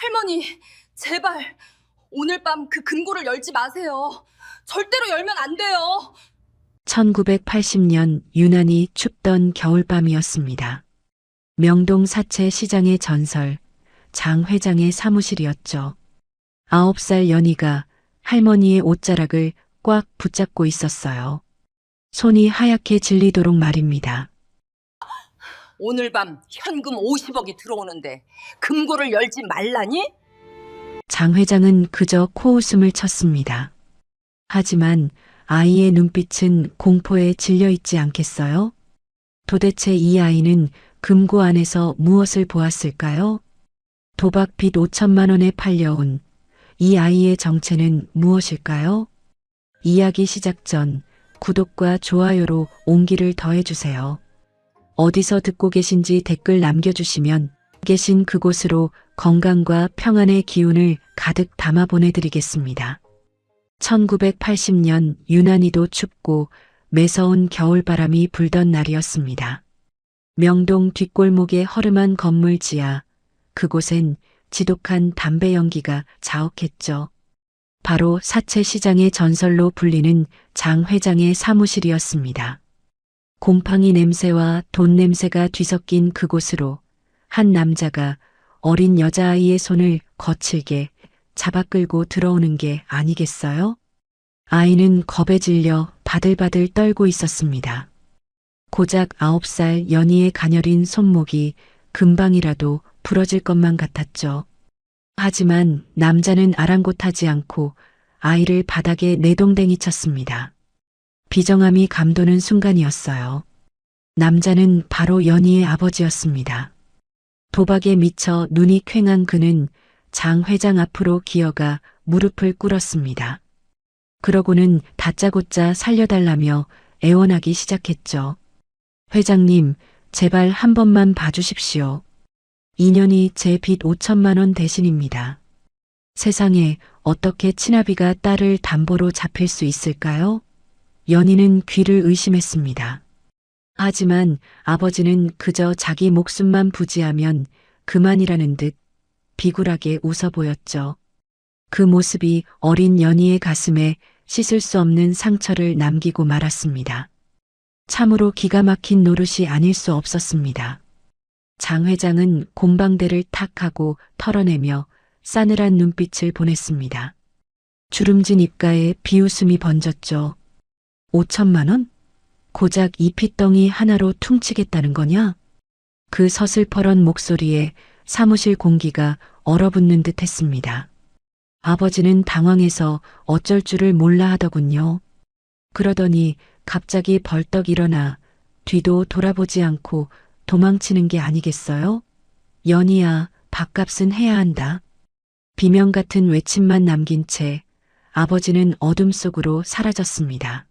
할머니, 제발 오늘 밤 그 금고를 열지 마세요. 절대로 열면 안 돼요. 1980년 유난히 춥던 겨울밤이었습니다. 명동 사채 시장의 전설, 장 회장의 사무실이었죠. 9살 연희가 할머니의 옷자락을 꽉 붙잡고 있었어요. 손이 하얗게 질리도록 말입니다. 오늘 밤 현금 50억이 들어오는데 금고를 열지 말라니? 장 회장은 그저 코웃음을 쳤습니다. 하지만 아이의 눈빛은 공포에 질려 있지 않겠어요? 도대체 이 아이는 금고 안에서 무엇을 보았을까요? 도박 빚 5천만 원에 팔려온 이 아이의 정체는 무엇일까요? 이야기 시작 전 구독과 좋아요로 온기를 더해주세요. 어디서 듣고 계신지 댓글 남겨주시면 계신 그곳으로 건강과 평안의 기운을 가득 담아 보내드리겠습니다. 1980년 유난히도 춥고 매서운 겨울바람이 불던 날이었습니다. 명동 뒷골목의 허름한 건물 지하, 그곳엔 지독한 담배 연기가 자욱했죠. 바로 사채시장의 전설로 불리는 장 회장의 사무실이었습니다. 곰팡이 냄새와 돈 냄새가 뒤섞인 그곳으로 한 남자가 어린 여자아이의 손을 거칠게 잡아 끌고 들어오는 게 아니겠어요? 아이는 겁에 질려 바들바들 떨고 있었습니다. 고작 9살 연희의 가녀린 손목이 금방이라도 부러질 것만 같았죠. 하지만 남자는 아랑곳하지 않고 아이를 바닥에 내동댕이 쳤습니다. 비정함이 감도는 순간이었어요. 남자는 바로 연희의 아버지였습니다. 도박에 미쳐 눈이 퀭한 그는 장 회장 앞으로 기어가 무릎을 꿇었습니다. 그러고는 다짜고짜 살려달라며 애원하기 시작했죠. 회장님, 제발 한 번만 봐주십시오. 2년이 제 빚 5천만 원 대신입니다. 세상에 어떻게 친아비가 딸을 담보로 잡힐 수 있을까요? 연희는 귀를 의심했습니다. 하지만 아버지는 그저 자기 목숨만 부지하면 그만이라는 듯 비굴하게 웃어 보였죠. 그 모습이 어린 연희의 가슴에 씻을 수 없는 상처를 남기고 말았습니다. 참으로 기가 막힌 노릇이 아닐 수 없었습니다. 장 회장은 곰방대를 탁 하고 털어내며 싸늘한 눈빛을 보냈습니다. 주름진 입가에 비웃음이 번졌죠. 5천만 원? 고작 이 핏덩이 하나로 퉁치겠다는 거냐? 그 서슬퍼런 목소리에 사무실 공기가 얼어붙는 듯 했습니다. 아버지는 당황해서 어쩔 줄을 몰라 하더군요. 그러더니 갑자기 벌떡 일어나 뒤도 돌아보지 않고 도망치는 게 아니겠어요? 연희야, 밥값은 해야 한다. 비명 같은 외침만 남긴 채 아버지는 어둠 속으로 사라졌습니다.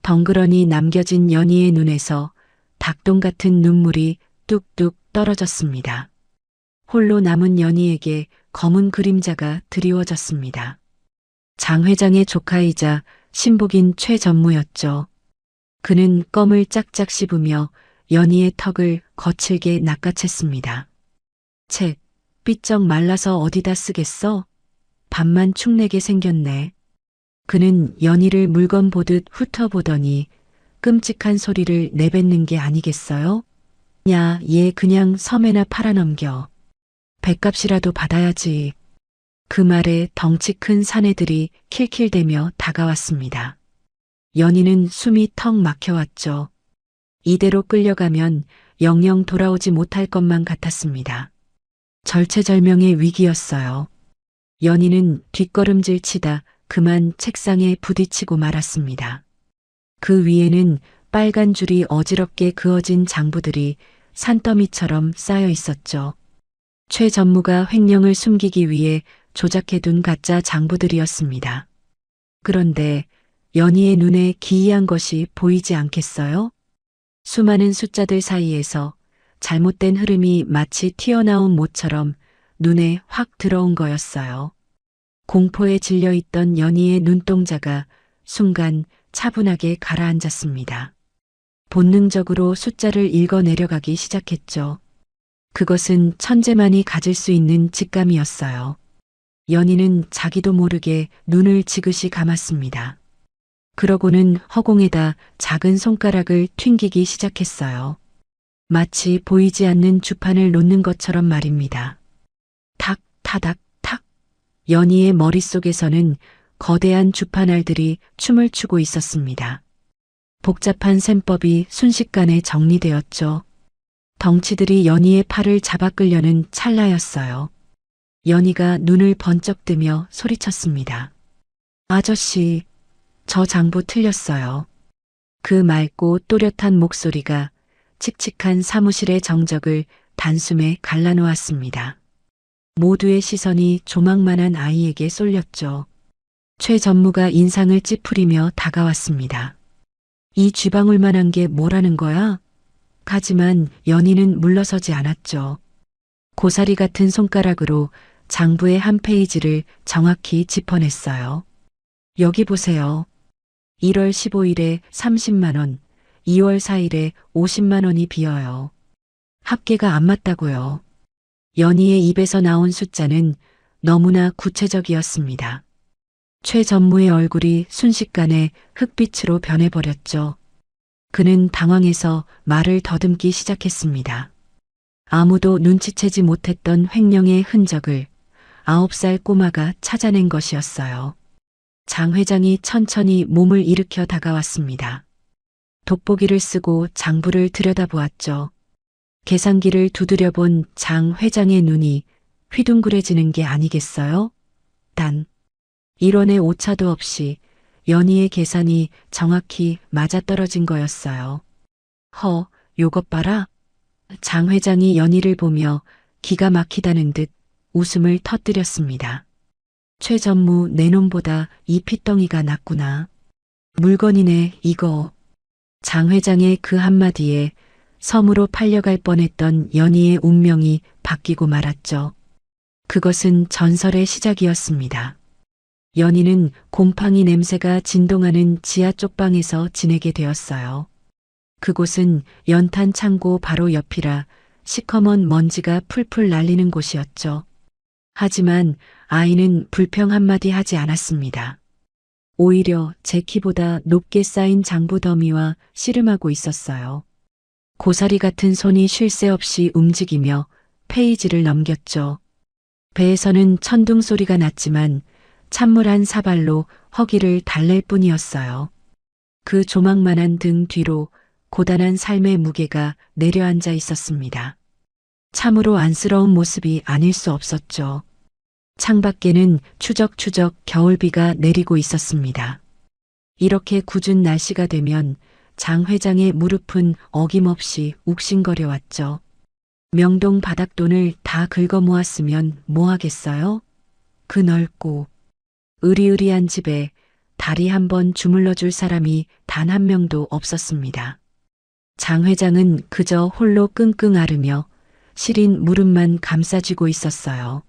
덩그러니 남겨진 연희의 눈에서 닭똥 같은 눈물이 뚝뚝 떨어졌습니다. 홀로 남은 연희에게 검은 그림자가 드리워졌습니다. 장 회장의 조카이자 신복인 최전무였죠. 그는 껌을 짝짝 씹으며 연희의 턱을 거칠게 낚아챘습니다. 책, 삐쩍 말라서 어디다 쓰겠어? 밥만 축내게 생겼네. 그는 연희를 물건 보듯 훑어보더니 끔찍한 소리를 내뱉는 게 아니겠어요? 야, 얘 그냥 섬에나 팔아넘겨. 백값이라도 받아야지. 그 말에 덩치 큰 사내들이 킬킬대며 다가왔습니다. 연희는 숨이 턱 막혀왔죠. 이대로 끌려가면 영영 돌아오지 못할 것만 같았습니다. 절체절명의 위기였어요. 연희는 뒷걸음질 치다 그만 책상에 부딪히고 말았습니다. 그 위에는 빨간 줄이 어지럽게 그어진 장부들이 산더미처럼 쌓여 있었죠. 최 전무가 횡령을 숨기기 위해 조작해둔 가짜 장부들이었습니다. 그런데 연희의 눈에 기이한 것이 보이지 않겠어요? 수많은 숫자들 사이에서 잘못된 흐름이 마치 튀어나온 모처럼 눈에 확 들어온 거였어요. 공포에 질려있던 연희의 눈동자가 순간 차분하게 가라앉았습니다. 본능적으로 숫자를 읽어 내려가기 시작했죠. 그것은 천재만이 가질 수 있는 직감이었어요. 연희는 자기도 모르게 눈을 지그시 감았습니다. 그러고는 허공에다 작은 손가락을 튕기기 시작했어요. 마치 보이지 않는 주판을 놓는 것처럼 말입니다. 탁, 타닥, 탁. 연희의 머릿속에서는 거대한 주판알들이 춤을 추고 있었습니다. 복잡한 셈법이 순식간에 정리되었죠. 덩치들이 연희의 팔을 잡아 끌려는 찰나였어요. 연희가 눈을 번쩍 뜨며 소리쳤습니다. 아저씨, 저 장부 틀렸어요. 그 맑고 또렷한 목소리가 칙칙한 사무실의 정적을 단숨에 갈라놓았습니다. 모두의 시선이 조망만한 아이에게 쏠렸죠. 최 전무가 인상을 찌푸리며 다가왔습니다. 이 쥐방울만한 게 뭐라는 거야? 하지만 연희는 물러서지 않았죠. 고사리 같은 손가락으로 장부의 한 페이지를 정확히 짚어냈어요. 여기 보세요. 1월 15일에 30만 원, 2월 4일에 50만 원이 비어요. 합계가 안 맞다고요. 연희의 입에서 나온 숫자는 너무나 구체적이었습니다. 최 전무의 얼굴이 순식간에 흑빛으로 변해버렸죠. 그는 당황해서 말을 더듬기 시작했습니다. 아무도 눈치채지 못했던 횡령의 흔적을 9살 꼬마가 찾아낸 것이었어요. 장 회장이 천천히 몸을 일으켜 다가왔습니다. 돋보기를 쓰고 장부를 들여다보았죠. 계산기를 두드려본 장 회장의 눈이 휘둥그레지는 게 아니겠어요? 단 1원의 오차도 없이 연희의 계산이 정확히 맞아떨어진 거였어요. 요것 봐라. 장 회장이 연희를 보며 기가 막히다는 듯 웃음을 터뜨렸습니다. 최 전무 내 놈보다 이 핏덩이가 낫구나. 물건이네 이거. 장 회장의 그 한마디에 섬으로 팔려갈 뻔했던 연희의 운명이 바뀌고 말았죠. 그것은 전설의 시작이었습니다. 연희는 곰팡이 냄새가 진동하는 지하 쪽방에서 지내게 되었어요. 그곳은 연탄 창고 바로 옆이라 시커먼 먼지가 풀풀 날리는 곳이었죠. 하지만 아이는 불평 한마디 하지 않았습니다. 오히려 제 키보다 높게 쌓인 장부 더미와 씨름하고 있었어요. 고사리 같은 손이 쉴 새 없이 움직이며 페이지를 넘겼죠. 배에서는 천둥 소리가 났지만 찬물 한 사발로 허기를 달랠 뿐이었어요. 그 조망만한 등 뒤로 고단한 삶의 무게가 내려앉아 있었습니다. 참으로 안쓰러운 모습이 아닐 수 없었죠. 창밖에는 추적추적 겨울비가 내리고 있었습니다. 이렇게 궂은 날씨가 되면 장 회장의 무릎은 어김없이 욱신거려 왔죠. 명동 바닥돈을 다 긁어 모았으면 뭐 하겠어요? 그 넓고 으리으리한 집에 다리 한번 주물러 줄 사람이 단 한 명도 없었습니다. 장 회장은 그저 홀로 끙끙 앓으며 시린 무릎만 감싸쥐고 있었어요.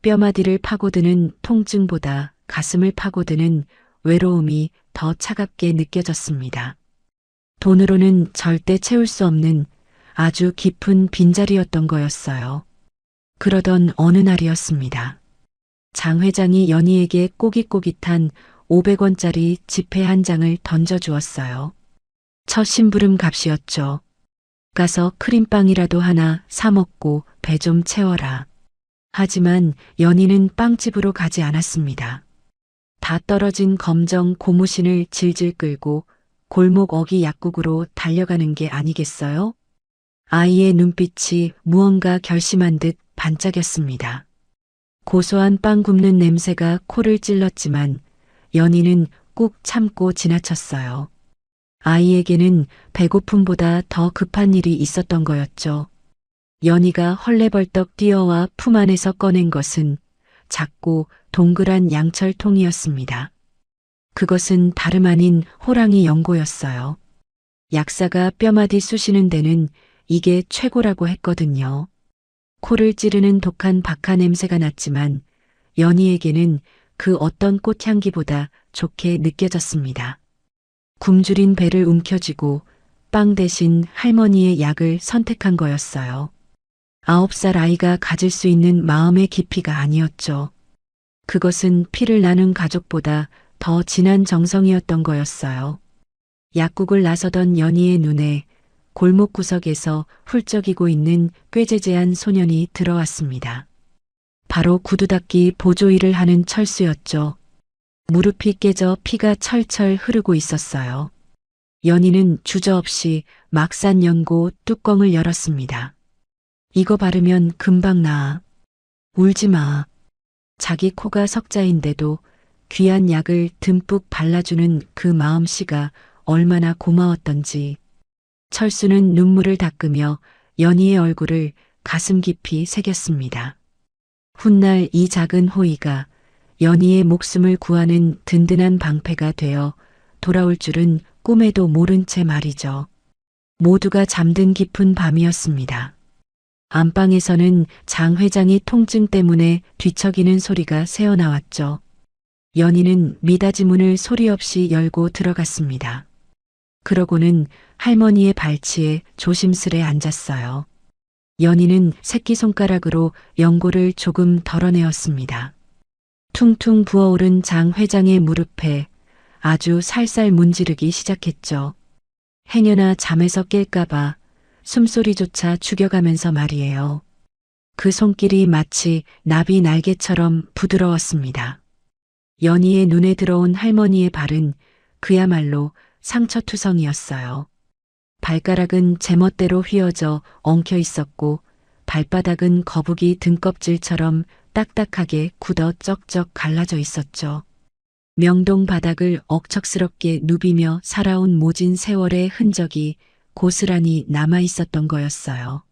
뼈마디를 파고드는 통증보다 가슴을 파고드는 외로움이 더 차갑게 느껴졌습니다. 돈으로는 절대 채울 수 없는 아주 깊은 빈자리였던 거였어요. 그러던 어느 날이었습니다. 장 회장이 연희에게 꼬깃꼬깃한 500원짜리 지폐 한 장을 던져주었어요. 첫 심부름 값이었죠. 가서 크림빵이라도 하나 사 먹고 배 좀 채워라. 하지만 연희는 빵집으로 가지 않았습니다. 다 떨어진 검정 고무신을 질질 끌고 골목 어기 약국으로 달려가는 게 아니겠어요? 아이의 눈빛이 무언가 결심한 듯 반짝였습니다. 고소한 빵 굽는 냄새가 코를 찔렀지만 연희는 꾹 참고 지나쳤어요. 아이에게는 배고픔보다 더 급한 일이 있었던 거였죠. 연희가 헐레벌떡 뛰어와 품 안에서 꺼낸 것은 작고 동그란 양철통이었습니다. 그것은 다름 아닌 호랑이 연고였어요. 약사가 뼈마디 쑤시는 데는 이게 최고라고 했거든요. 코를 찌르는 독한 박하 냄새가 났지만 연희에게는 그 어떤 꽃향기보다 좋게 느껴졌습니다. 굶주린 배를 움켜쥐고 빵 대신 할머니의 약을 선택한 거였어요. 9살 아이가 가질 수 있는 마음의 깊이가 아니었죠. 그것은 피를 나눈 가족보다 더 진한 정성이었던 거였어요. 약국을 나서던 연희의 눈에 골목 구석에서 훌쩍이고 있는 꾀재재한 소년이 들어왔습니다. 바로 구두 닦기 보조 일을 하는 철수였죠. 무릎이 깨져 피가 철철 흐르고 있었어요. 연희는 주저없이 막산 연고 뚜껑을 열었습니다. 이거 바르면 금방 나아. 울지 마. 자기 코가 석자인데도 귀한 약을 듬뿍 발라주는 그 마음씨가 얼마나 고마웠던지. 철수는 눈물을 닦으며 연희의 얼굴을 가슴 깊이 새겼습니다. 훗날 이 작은 호의가 연희의 목숨을 구하는 든든한 방패가 되어 돌아올 줄은 꿈에도 모른 채 말이죠. 모두가 잠든 깊은 밤이었습니다. 안방에서는 장 회장이 통증 때문에 뒤척이는 소리가 새어나왔죠. 연희는 미닫이 문을 소리 없이 열고 들어갔습니다. 그러고는 할머니의 발치에 조심스레 앉았어요. 연희는 새끼손가락으로 연고를 조금 덜어내었습니다. 퉁퉁 부어오른 장 회장의 무릎에 아주 살살 문지르기 시작했죠. 행여나 잠에서 깰까봐 숨소리조차 죽여가면서 말이에요. 그 손길이 마치 나비 날개처럼 부드러웠습니다. 연희의 눈에 들어온 할머니의 발은 그야말로 상처투성이었어요. 발가락은 제멋대로 휘어져 엉켜 있었고 발바닥은 거북이 등껍질처럼 딱딱하게 굳어 쩍쩍 갈라져 있었죠. 명동 바닥을 억척스럽게 누비며 살아온 모진 세월의 흔적이 고스란히 남아 있었던 거였어요.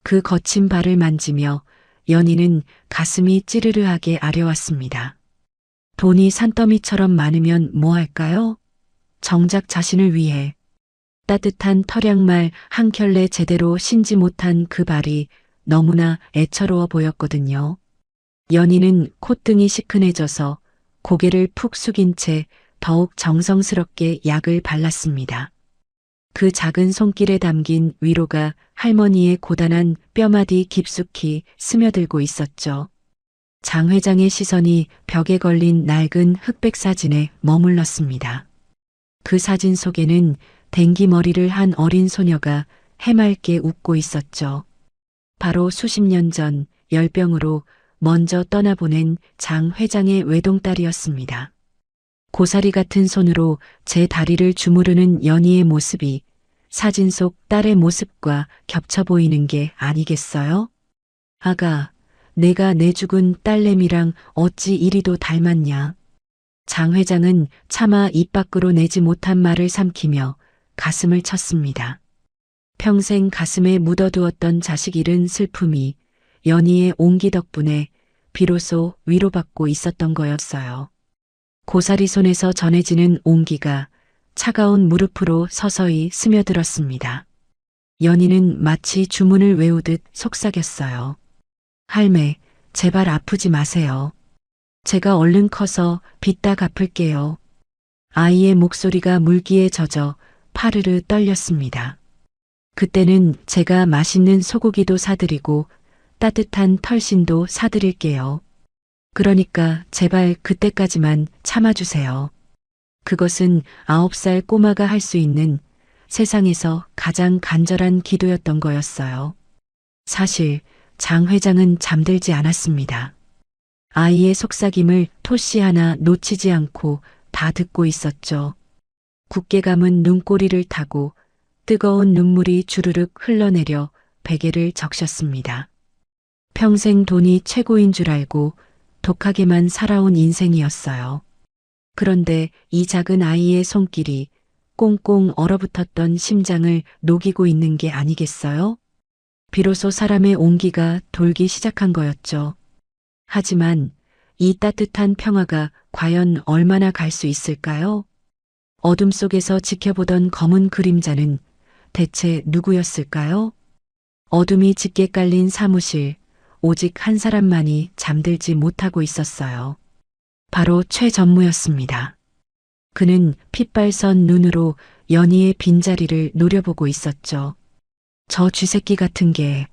그 거친 발을 만지며 연희는 가슴이 찌르르하게 아려왔습니다. 돈이 산더미처럼 많으면 뭐 할까요? 정작 자신을 위해. 따뜻한 털양말 한 켤레 제대로 신지 못한 그 발이 너무나 애처로워 보였거든요. 연희는 콧등이 시큰해져서 고개를 푹 숙인 채 더욱 정성스럽게 약을 발랐습니다. 그 작은 손길에 담긴 위로가 할머니의 고단한 뼈마디 깊숙이 스며들고 있었죠. 장 회장의 시선이 벽에 걸린 낡은 흑백 사진에 머물렀습니다. 그 사진 속에는 댕기머리를 한 어린 소녀가 해맑게 웃고 있었죠. 바로 수십 년 전 열병으로 먼저 떠나보낸 장 회장의 외동딸이었습니다. 고사리 같은 손으로 제 다리를 주무르는 연희의 모습이 사진 속 딸의 모습과 겹쳐 보이는 게 아니겠어요? 아가, 내가 내 죽은 딸내미랑 어찌 이리도 닮았냐. 장 회장은 차마 입 밖으로 내지 못한 말을 삼키며 가슴을 쳤습니다. 평생 가슴에 묻어두었던 자식 잃은 슬픔이 연희의 온기 덕분에 비로소 위로받고 있었던 거였어요. 고사리 손에서 전해지는 온기가 차가운 무릎으로 서서히 스며들었습니다. 연희는 마치 주문을 외우듯 속삭였어요. 할매, 제발 아프지 마세요. 제가 얼른 커서 빚 다 갚을게요. 아이의 목소리가 물기에 젖어 파르르 떨렸습니다. 그때는 제가 맛있는 소고기도 사드리고 따뜻한 털신도 사드릴게요. 그러니까 제발 그때까지만 참아주세요. 그것은 9살 꼬마가 할 수 있는 세상에서 가장 간절한 기도였던 거였어요. 사실 장 회장은 잠들지 않았습니다. 아이의 속삭임을 토시 하나 놓치지 않고 다 듣고 있었죠. 굳게 감은 눈꼬리를 타고 뜨거운 눈물이 주르륵 흘러내려 베개를 적셨습니다. 평생 돈이 최고인 줄 알고 독하게만 살아온 인생이었어요. 그런데 이 작은 아이의 손길이 꽁꽁 얼어붙었던 심장을 녹이고 있는 게 아니겠어요? 비로소 사람의 온기가 돌기 시작한 거였죠. 하지만 이 따뜻한 평화가 과연 얼마나 갈 수 있을까요? 어둠 속에서 지켜보던 검은 그림자는 대체 누구였을까요? 어둠이 짙게 깔린 사무실, 오직 한 사람만이 잠들지 못하고 있었어요. 바로 최 전무였습니다. 그는 핏발선 눈으로 연희의 빈자리를 노려보고 있었죠. 저 쥐새끼 같은 게.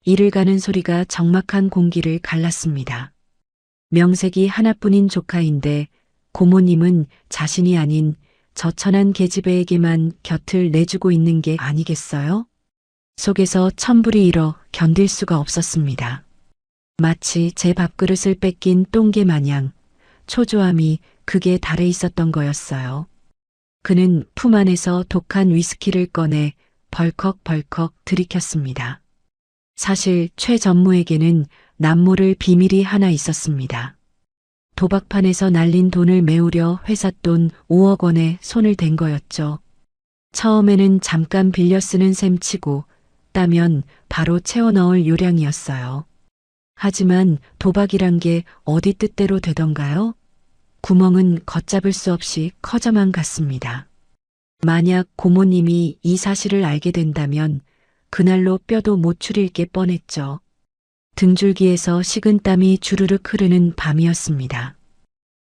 이를 가는 소리가 적막한 공기를 갈랐습니다. 명색이 하나뿐인 조카인데 고모님은 자신이 아닌 저 천한 계집애에게만 곁을 내주고 있는 게 아니겠어요? 속에서 천불이 일어 견딜 수가 없었습니다. 마치 제 밥그릇을 뺏긴 똥개 마냥 초조함이 극에 달해 있었던 거였어요. 그는 품 안에서 독한 위스키를 꺼내 벌컥벌컥 들이켰습니다. 사실 최 전무에게는 남모를 비밀이 하나 있었습니다. 도박판에서 날린 돈을 메우려 회사 돈 5억 원에 손을 댄 거였죠. 처음에는 잠깐 빌려 쓰는 셈치고 따면 바로 채워 넣을 요량이었어요. 하지만 도박이란 게 어디 뜻대로 되던가요? 구멍은 걷잡을 수 없이 커져만 갔습니다. 만약 고모님이 이 사실을 알게 된다면 그날로 뼈도 못 추릴 게 뻔했죠. 등줄기에서 식은 땀이 주르륵 흐르는 밤이었습니다.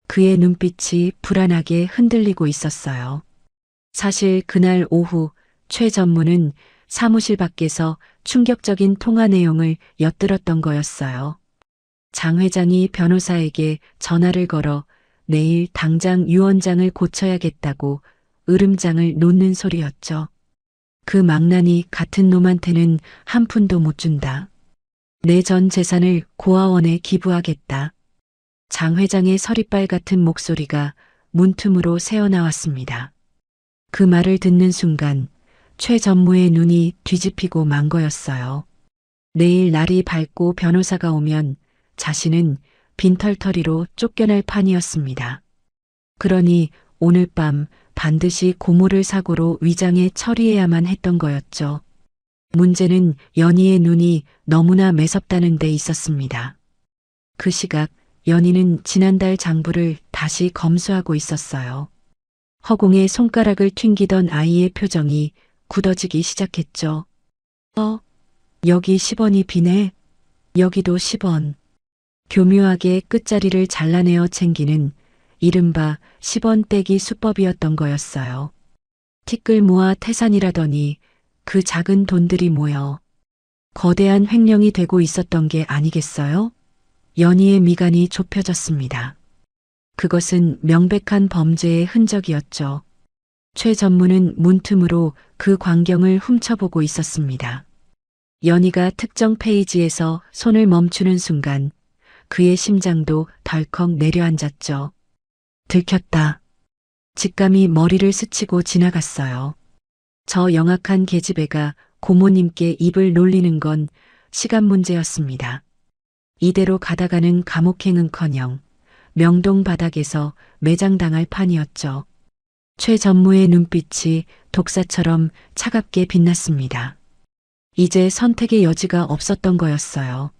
그의 눈빛이 불안하게 흔들리고 있었어요. 사실 그날 오후 최 전무는 사무실 밖에서 충격적인 통화 내용을 엿들었던 거였어요. 장 회장이 변호사에게 전화를 걸어 내일 당장 유언장을 고쳐야겠다고 으름장을 놓는 소리였죠. 그 망나니 같은 놈한테는 한 푼도 못 준다. 내 전 재산을 고아원에 기부하겠다. 장 회장의 서리빨 같은 목소리가 문틈으로 새어나왔습니다. 그 말을 듣는 순간 최 전무의 눈이 뒤집히고 만 거였어요. 내일 날이 밝고 변호사가 오면 자신은 빈털터리로 쫓겨날 판이었습니다. 그러니 오늘 밤 반드시 고모를 사고로 위장해 처리해야만 했던 거였죠. 문제는 연희의 눈이 너무나 매섭다는 데 있었습니다. 그 시각 연희는 지난달 장부를 다시 검수하고 있었어요. 허공에 손가락을 튕기던 아이의 표정이 굳어지기 시작했죠. 여기 10원이 비네. 여기도 10원. 교묘하게 끝자리를 잘라내어 챙기는 이른바 10원 떼기 수법이었던 거였어요. 티끌 모아 태산이라더니 그 작은 돈들이 모여 거대한 횡령이 되고 있었던 게 아니겠어요? 연희의 미간이 좁혀졌습니다. 그것은 명백한 범죄의 흔적이었죠. 최 전무는 문틈으로 그 광경을 훔쳐보고 있었습니다. 연희가 특정 페이지에서 손을 멈추는 순간 그의 심장도 덜컥 내려앉았죠. 들켰다. 직감이 머리를 스치고 지나갔어요. 저 영악한 계집애가 고모님께 입을 놀리는 건 시간 문제였습니다. 이대로 가다가는 감옥행은커녕 명동 바닥에서 매장당할 판이었죠. 최 전무의 눈빛이 독사처럼 차갑게 빛났습니다. 이제 선택의 여지가 없었던 거였어요.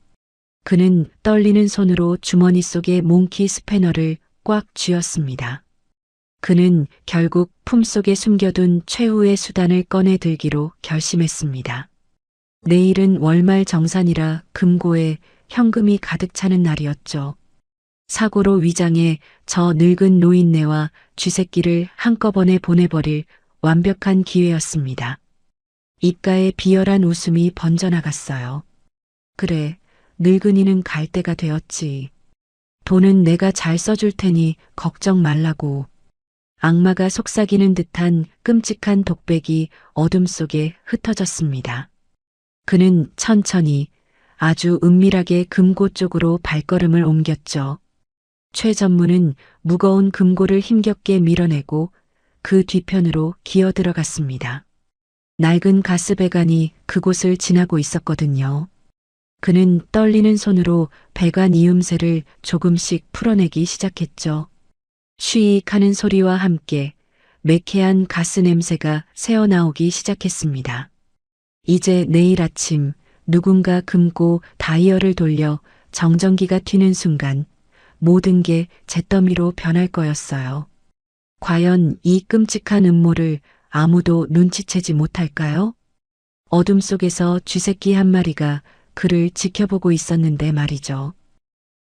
그는 떨리는 손으로 주머니 속의 몽키 스패너를 꽉 쥐었습니다. 그는 결국 품속에 숨겨둔 최후의 수단을 꺼내 들기로 결심했습니다. 내일은 월말 정산이라 금고에 현금이 가득 차는 날이었죠. 사고로 위장해 저 늙은 노인네와 쥐새끼를 한꺼번에 보내버릴 완벽한 기회였습니다. 입가에 비열한 웃음이 번져나갔어요. 그래, 늙은이는 갈 때가 되었지. 돈은 내가 잘 써줄 테니 걱정 말라고. 악마가 속삭이는 듯한 끔찍한 독백이 어둠 속에 흩어졌습니다. 그는 천천히 아주 은밀하게 금고 쪽으로 발걸음을 옮겼죠. 최 전무는 무거운 금고를 힘겹게 밀어내고 그 뒤편으로 기어 들어갔습니다. 낡은 가스배관이 그곳을 지나고 있었거든요. 그는 떨리는 손으로 배관 이음새를 조금씩 풀어내기 시작했죠. 쉬익 하는 소리와 함께 매캐한 가스 냄새가 새어나오기 시작했습니다. 이제 내일 아침 누군가 금고 다이얼을 돌려 정전기가 튀는 순간 모든 게 잿더미로 변할 거였어요. 과연 이 끔찍한 음모를 아무도 눈치채지 못할까요? 어둠 속에서 쥐새끼 한 마리가 그를 지켜보고 있었는데 말이죠.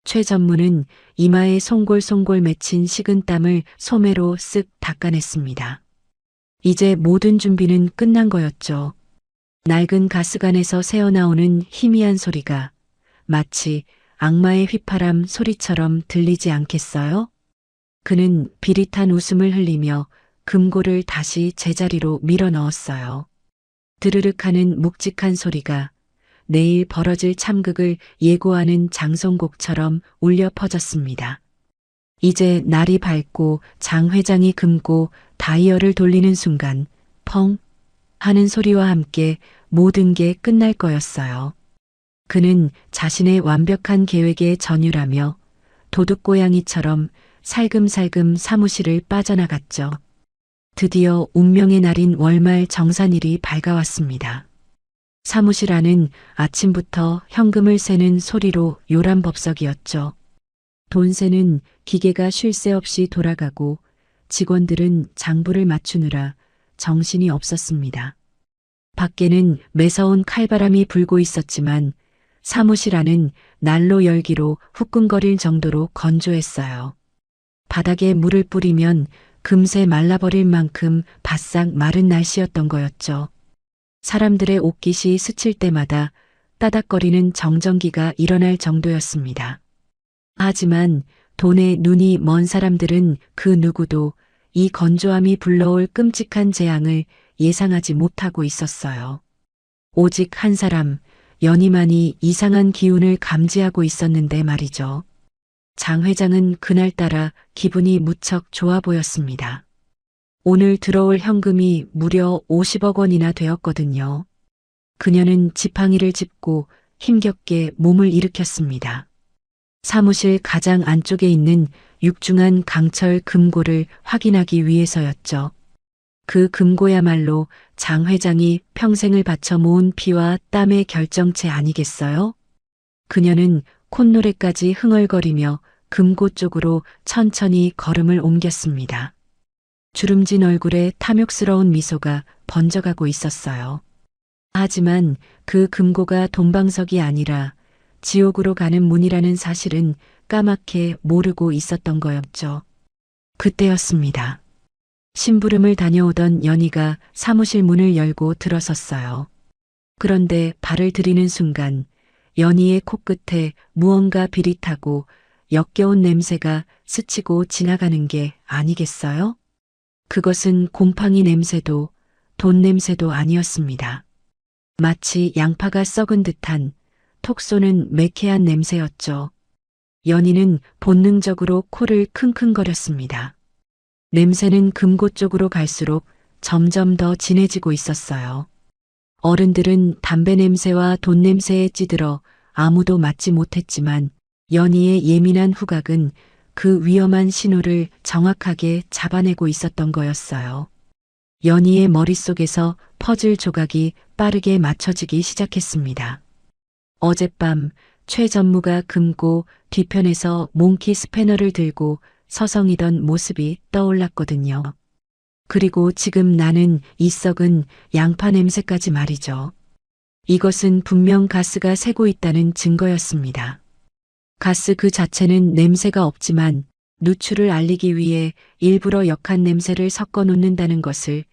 최 전무는 이마에 송골송골 맺힌 식은땀을 소매로 쓱 닦아냈습니다. 이제 모든 준비는 끝난 거였죠. 낡은 가스관에서 새어나오는 희미한 소리가 마치 악마의 휘파람 소리처럼 들리지 않겠어요? 그는 비릿한 웃음을 흘리며 금고를 다시 제자리로 밀어 넣었어요. 드르륵 하는 묵직한 소리가 내일 벌어질 참극을 예고하는 장송곡처럼 울려 퍼졌습니다. 이제 날이 밝고 장 회장이 금고 다이얼을 돌리는 순간 펑 하는 소리와 함께 모든 게 끝날 거였어요. 그는 자신의 완벽한 계획에 전율하며 도둑고양이처럼 살금살금 사무실을 빠져나갔죠. 드디어 운명의 날인 월말 정산일이 밝아왔습니다. 사무실 안은 아침부터 현금을 세는 소리로 요란법석이었죠. 돈세는 기계가 쉴 새 없이 돌아가고 직원들은 장부를 맞추느라 정신이 없었습니다. 밖에는 매서운 칼바람이 불고 있었지만 사무실 안은 난로 열기로 후끈거릴 정도로 건조했어요. 바닥에 물을 뿌리면 금세 말라버릴 만큼 바싹 마른 날씨였던 거였죠. 사람들의 옷깃이 스칠 때마다 따닥거리는 정전기가 일어날 정도였습니다. 하지만 돈에 눈이 먼 사람들은 그 누구도 이 건조함이 불러올 끔찍한 재앙을 예상하지 못하고 있었어요. 오직 한 사람, 연희만이 이상한 기운을 감지하고 있었는데 말이죠. 장 회장은 그날따라 기분이 무척 좋아 보였습니다. 오늘 들어올 현금이 무려 50억 원이나 되었거든요. 그녀는 지팡이를 짚고 힘겹게 몸을 일으켰습니다. 사무실 가장 안쪽에 있는 육중한 강철 금고를 확인하기 위해서였죠. 그 금고야말로 장 회장이 평생을 바쳐 모은 피와 땀의 결정체 아니겠어요? 그녀는 콧노래까지 흥얼거리며 금고 쪽으로 천천히 걸음을 옮겼습니다. 주름진 얼굴에 탐욕스러운 미소가 번져가고 있었어요. 하지만 그 금고가 돈방석이 아니라 지옥으로 가는 문이라는 사실은 까맣게 모르고 있었던 거였죠. 그때였습니다. 심부름을 다녀오던 연희가 사무실 문을 열고 들어섰어요. 그런데 발을 들이는 순간 연희의 코끝에 무언가 비릿하고 역겨운 냄새가 스치고 지나가는 게 아니겠어요? 그것은 곰팡이 냄새도 돈 냄새도 아니었습니다. 마치 양파가 썩은 듯한 톡 쏘는 매캐한 냄새였죠. 연희는 본능적으로 코를 킁킁거렸습니다. 냄새는 금고 쪽으로 갈수록 점점 더 진해지고 있었어요. 어른들은 담배 냄새와 돈 냄새에 찌들어 아무도 맡지 못했지만 연희의 예민한 후각은 그 위험한 신호를 정확하게 잡아내고 있었던 거였어요. 연희의 머릿속에서 퍼즐 조각이 빠르게 맞춰지기 시작했습니다. 어젯밤 최 전무가 금고 뒤편에서 몽키 스패너를 들고 서성이던 모습이 떠올랐거든요. 그리고 지금 나는 이 썩은 양파 냄새까지 말이죠. 이것은 분명 가스가 새고 있다는 증거였습니다. 가스 그 자체는 냄새가 없지만 누출을 알리기 위해 일부러 역한 냄새를 섞어 놓는다는 것을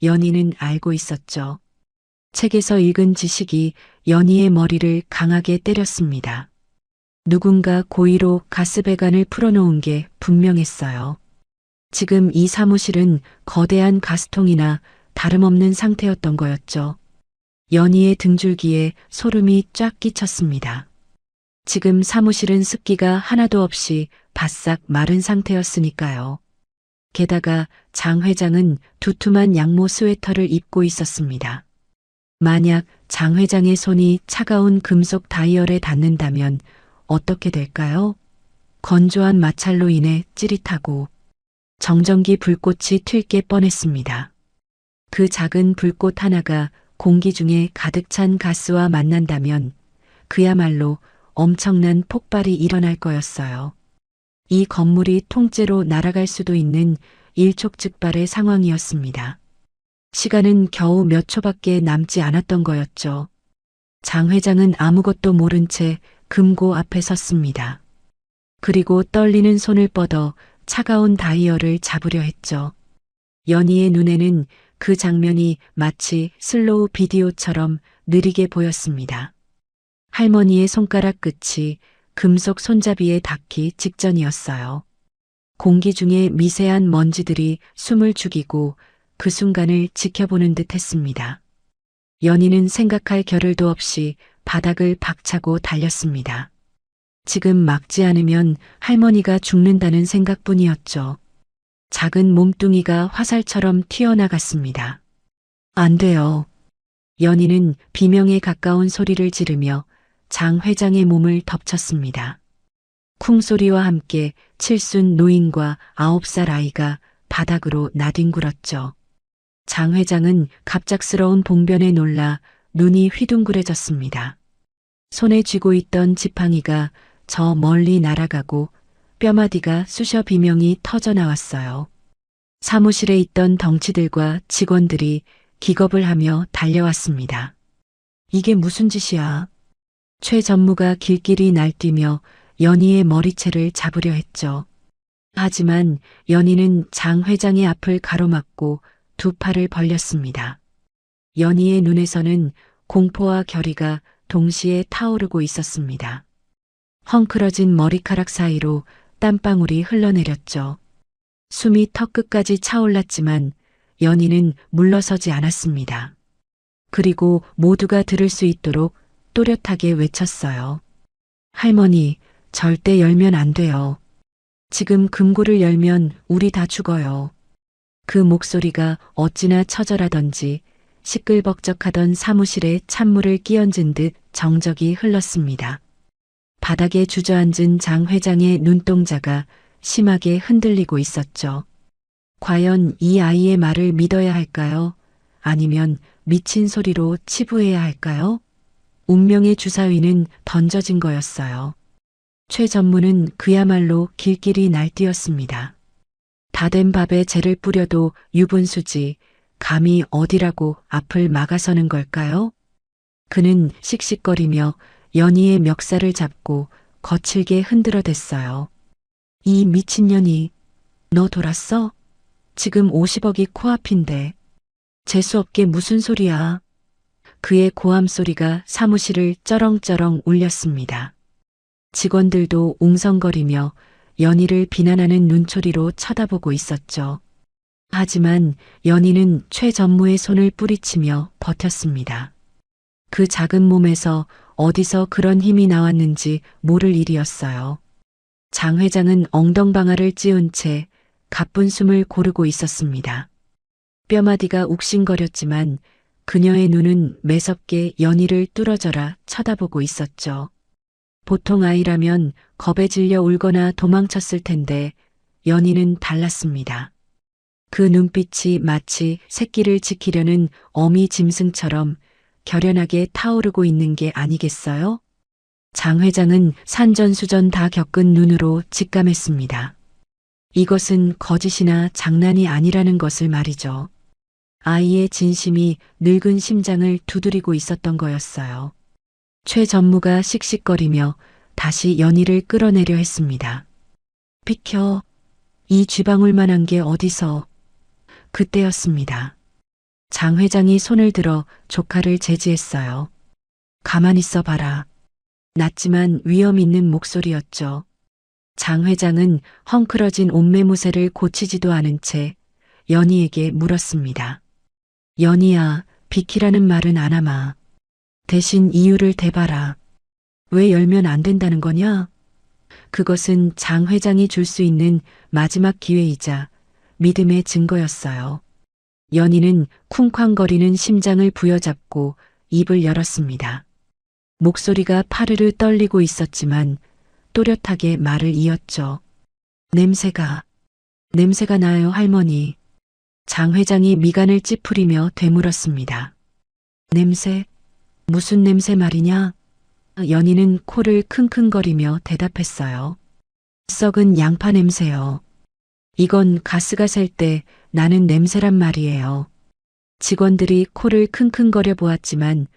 연희는 알고 있었죠. 책에서 읽은 지식이 연희의 머리를 강하게 때렸습니다. 누군가 고의로 가스배관을 풀어놓은 게 분명했어요. 지금 이 사무실은 거대한 가스통이나 다름없는 상태였던 거였죠. 연희의 등줄기에 소름이 쫙 끼쳤습니다. 지금 사무실은 습기가 하나도 없이 바싹 마른 상태였으니까요. 게다가 장 회장은 두툼한 양모 스웨터를 입고 있었습니다. 만약 장 회장의 손이 차가운 금속 다이얼에 닿는다면 어떻게 될까요? 건조한 마찰로 인해 찌릿하고 정전기 불꽃이 튈게 뻔했습니다. 그 작은 불꽃 하나가 공기 중에 가득 찬 가스와 만난다면 그야말로 엄청난 폭발이 일어날 거였어요. 이 건물이 통째로 날아갈 수도 있는 일촉즉발의 상황이었습니다. 시간은 겨우 몇 초밖에 남지 않았던 거였죠. 장 회장은 아무것도 모른 채 금고 앞에 섰습니다. 그리고 떨리는 손을 뻗어 차가운 다이얼을 잡으려 했죠. 연희의 눈에는 그 장면이 마치 슬로우 비디오처럼 느리게 보였습니다. 할머니의 손가락 끝이 금속 손잡이에 닿기 직전이었어요. 공기 중에 미세한 먼지들이 숨을 죽이고 그 순간을 지켜보는 듯 했습니다. 연희는 생각할 겨를도 없이 바닥을 박차고 달렸습니다. 지금 막지 않으면 할머니가 죽는다는 생각뿐이었죠. 작은 몸뚱이가 화살처럼 튀어나갔습니다. 안 돼요. 연희는 비명에 가까운 소리를 지르며 장 회장의 몸을 덮쳤습니다. 쿵 소리와 함께 칠순 노인과 9살 아이가 바닥으로 나뒹굴었죠. 장 회장은 갑작스러운 봉변에 놀라 눈이 휘둥그레졌습니다. 손에 쥐고 있던 지팡이가 저 멀리 날아가고 뼈마디가 쑤셔 비명이 터져 나왔어요. 사무실에 있던 덩치들과 직원들이 기겁을 하며 달려왔습니다. 이게 무슨 짓이야? 최 전무가 길길이 날뛰며 연희의 머리채를 잡으려 했죠. 하지만 연희는 장 회장의 앞을 가로막고 두 팔을 벌렸습니다. 연희의 눈에서는 공포와 결의가 동시에 타오르고 있었습니다. 헝클어진 머리카락 사이로 땀방울이 흘러내렸죠. 숨이 턱끝까지 차올랐지만 연희는 물러서지 않았습니다. 그리고 모두가 들을 수 있도록 또렷하게 외쳤어요. 할머니, 절대 열면 안 돼요. 지금 금고를 열면 우리 다 죽어요. 그 목소리가 어찌나 처절하던지 시끌벅적하던 사무실에 찬물을 끼얹은 듯 정적이 흘렀습니다. 바닥에 주저앉은 장 회장의 눈동자가 심하게 흔들리고 있었죠. 과연 이 아이의 말을 믿어야 할까요? 아니면 미친 소리로 치부해야 할까요? 운명의 주사위는 던져진 거였어요. 최 전무는 그야말로 길길이 날뛰었습니다. 다 된 밥에 재를 뿌려도 유분수지 감히 어디라고 앞을 막아서는 걸까요? 그는 씩씩거리며 연희의 멱살을 잡고 거칠게 흔들어댔어요. 이 미친년이, 너 돌았어? 지금 50억이 코앞인데. 재수없게 무슨 소리야. 그의 고함 소리가 사무실을 쩌렁쩌렁 울렸습니다. 직원들도 웅성거리며 연희를 비난하는 눈초리로 쳐다보고 있었죠. 하지만 연희는 최 전무의 손을 뿌리치며 버텼습니다. 그 작은 몸에서 어디서 그런 힘이 나왔는지 모를 일이었어요. 장 회장은 엉덩방아를 찌운 채 가쁜 숨을 고르고 있었습니다. 뼈마디가 욱신거렸지만 그녀의 눈은 매섭게 연희를 뚫어져라 쳐다보고 있었죠. 보통 아이라면 겁에 질려 울거나 도망쳤을 텐데 연희는 달랐습니다. 그 눈빛이 마치 새끼를 지키려는 어미 짐승처럼 결연하게 타오르고 있는 게 아니겠어요? 장 회장은 산전수전 다 겪은 눈으로 직감했습니다. 이것은 거짓이나 장난이 아니라는 것을 말이죠. 아이의 진심이 늙은 심장을 두드리고 있었던 거였어요. 최 전무가 씩씩거리며 다시 연희를 끌어내려 했습니다. 비켜. 이 쥐방울만한 게 어디서. 그때였습니다. 장 회장이 손을 들어 조카를 제지했어요. 가만히 있어 봐라. 낮지만 위험 있는 목소리였죠. 장 회장은 헝클어진 옷매무새를 고치지도 않은 채 연희에게 물었습니다. 연희야, 비키라는 말은 안 하마. 대신 이유를 대봐라. 왜 열면 안 된다는 거냐? 그것은 장 회장이 줄 수 있는 마지막 기회이자 믿음의 증거였어요. 연희는 쿵쾅거리는 심장을 부여잡고 입을 열었습니다. 목소리가 파르르 떨리고 있었지만 또렷하게 말을 이었죠. 냄새가 나요, 할머니. 장 회장이 미간을 찌푸리며 되물었습니다. 냄새? 무슨 냄새 말이냐? 연희는 코를 킁킁거리며 대답했어요. 썩은 양파 냄새요. 이건 가스가 셀 때 나는 냄새란 말이에요. 직원들이 코를 킁킁거려 보았지만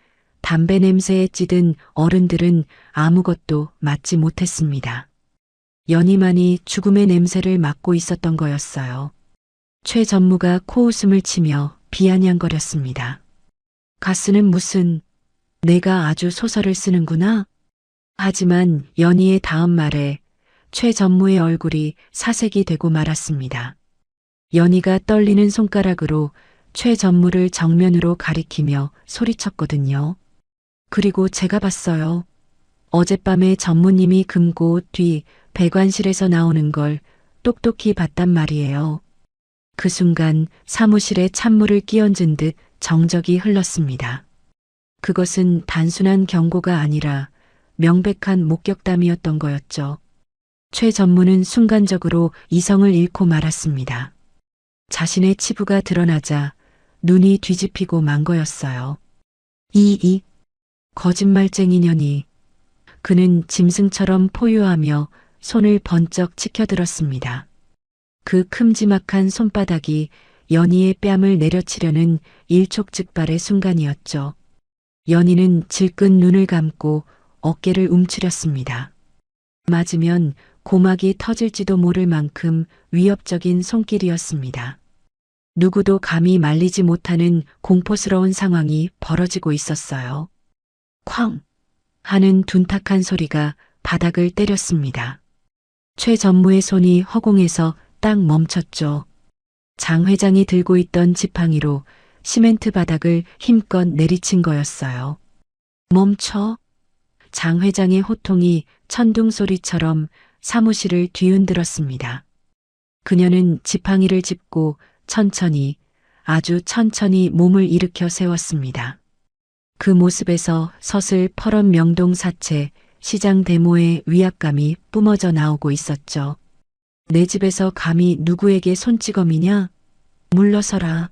담배 냄새에 찌든 어른들은 아무것도 맡지 못했습니다. 연희만이 죽음의 냄새를 맡고 있었던 거였어요. 최 전무가 코웃음을 치며 비아냥거렸습니다. 가스는 무슨, 내가 아주 소설을 쓰는구나? 하지만 연희의 다음 말에 최 전무의 얼굴이 사색이 되고 말았습니다. 연희가 떨리는 손가락으로 최 전무를 정면으로 가리키며 소리쳤거든요. 그리고 제가 봤어요. 어젯밤에 전무님이 금고 뒤 배관실에서 나오는 걸 똑똑히 봤단 말이에요. 그 순간 사무실에 찬물을 끼얹은 듯 정적이 흘렀습니다. 그것은 단순한 경고가 아니라 명백한 목격담이었던 거였죠. 최 전무는 순간적으로 이성을 잃고 말았습니다. 자신의 치부가 드러나자 눈이 뒤집히고 만 거였어요. 이 거짓말쟁이년이. 그는 짐승처럼 포효하며 손을 번쩍 치켜들었습니다. 그 큼지막한 손바닥이 연희의 뺨을 내려치려는 일촉즉발의 순간이었죠. 연희는 질끈 눈을 감고 어깨를 움츠렸습니다. 맞으면 고막이 터질지도 모를 만큼 위협적인 손길이었습니다. 누구도 감히 말리지 못하는 공포스러운 상황이 벌어지고 있었어요. 쾅! 하는 둔탁한 소리가 바닥을 때렸습니다. 최 전무의 손이 허공에서 딱 멈췄죠. 장 회장이 들고 있던 지팡이로 시멘트 바닥을 힘껏 내리친 거였어요. 멈춰! 장 회장의 호통이 천둥 소리처럼 사무실을 뒤흔들었습니다. 그녀는 지팡이를 짚고 천천히, 아주 천천히 몸을 일으켜 세웠습니다. 그 모습에서 서슬 퍼런 명동사체, 시장 데모의 위압감이 뿜어져 나오고 있었죠. 내 집에서 감히 누구에게 손찌검이냐? 물러서라.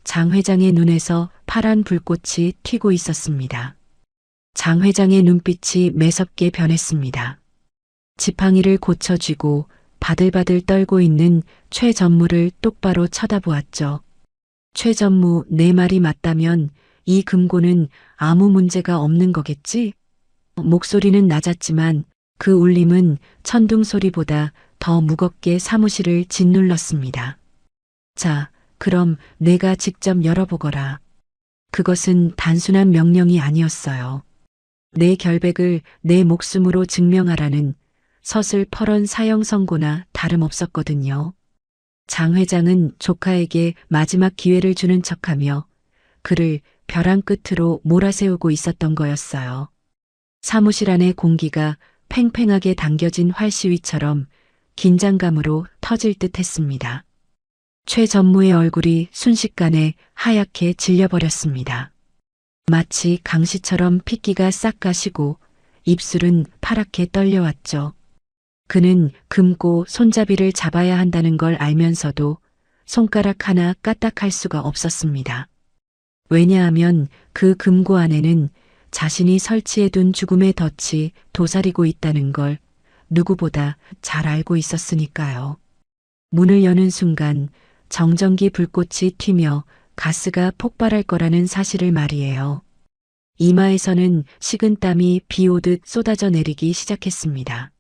장 회장의 눈에서 파란 불꽃이 튀고 있었습니다. 장 회장의 눈빛이 매섭게 변했습니다. 지팡이를 고쳐쥐고 바들바들 떨고 있는 최 전무를 똑바로 쳐다보았죠. 최 전무, 내 말이 맞다면 이 금고는 아무 문제가 없는 거겠지? 목소리는 낮았지만 그 울림은 천둥 소리보다 더 무겁게 사무실을 짓눌렀습니다. 자, 그럼 내가 직접 열어보거라. 그것은 단순한 명령이 아니었어요. 내 결백을 내 목숨으로 증명하라는 서슬 퍼런 사형 선고나 다름없었거든요. 장 회장은 조카에게 마지막 기회를 주는 척하며 그를 벼랑 끝으로 몰아세우고 있었던 거였어요. 사무실 안의 공기가 팽팽하게 당겨진 활시위처럼 긴장감으로 터질 듯 했습니다. 최 전무의 얼굴이 순식간에 하얗게 질려버렸습니다. 마치 강시처럼 핏기가 싹 가시고 입술은 파랗게 떨려왔죠. 그는 금고 손잡이를 잡아야 한다는 걸 알면서도 손가락 하나 까딱할 수가 없었습니다. 왜냐하면 그 금고 안에는 자신이 설치해둔 죽음의 덫이 도사리고 있다는 걸 누구보다 잘 알고 있었으니까요. 문을 여는 순간 정전기 불꽃이 튀며 가스가 폭발할 거라는 사실을 말이에요. 이마에서는 식은땀이 비 오듯 쏟아져 내리기 시작했습니다.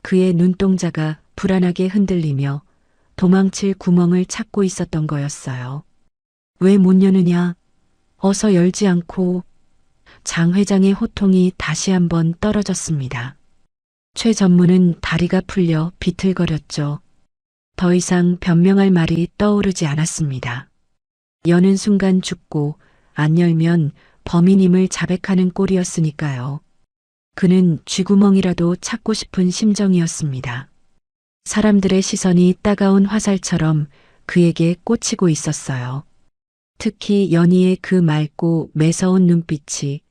그의 눈동자가 불안하게 흔들리며 도망칠 구멍을 찾고 있었던 거였어요. 왜 못 여느냐? 어서 열지 않고. 장 회장의 호통이 다시 한번 떨어졌습니다. 최 전무는 다리가 풀려 비틀거렸죠. 더 이상 변명할 말이 떠오르지 않았습니다. 여는 순간 죽고 안 열면 범인임을 자백하는 꼴이었으니까요. 그는 쥐구멍이라도 찾고 싶은 심정이었습니다. 사람들의 시선이 따가운 화살처럼 그에게 꽂히고 있었어요. 특히 연희의 그 맑고 매서운 눈빛이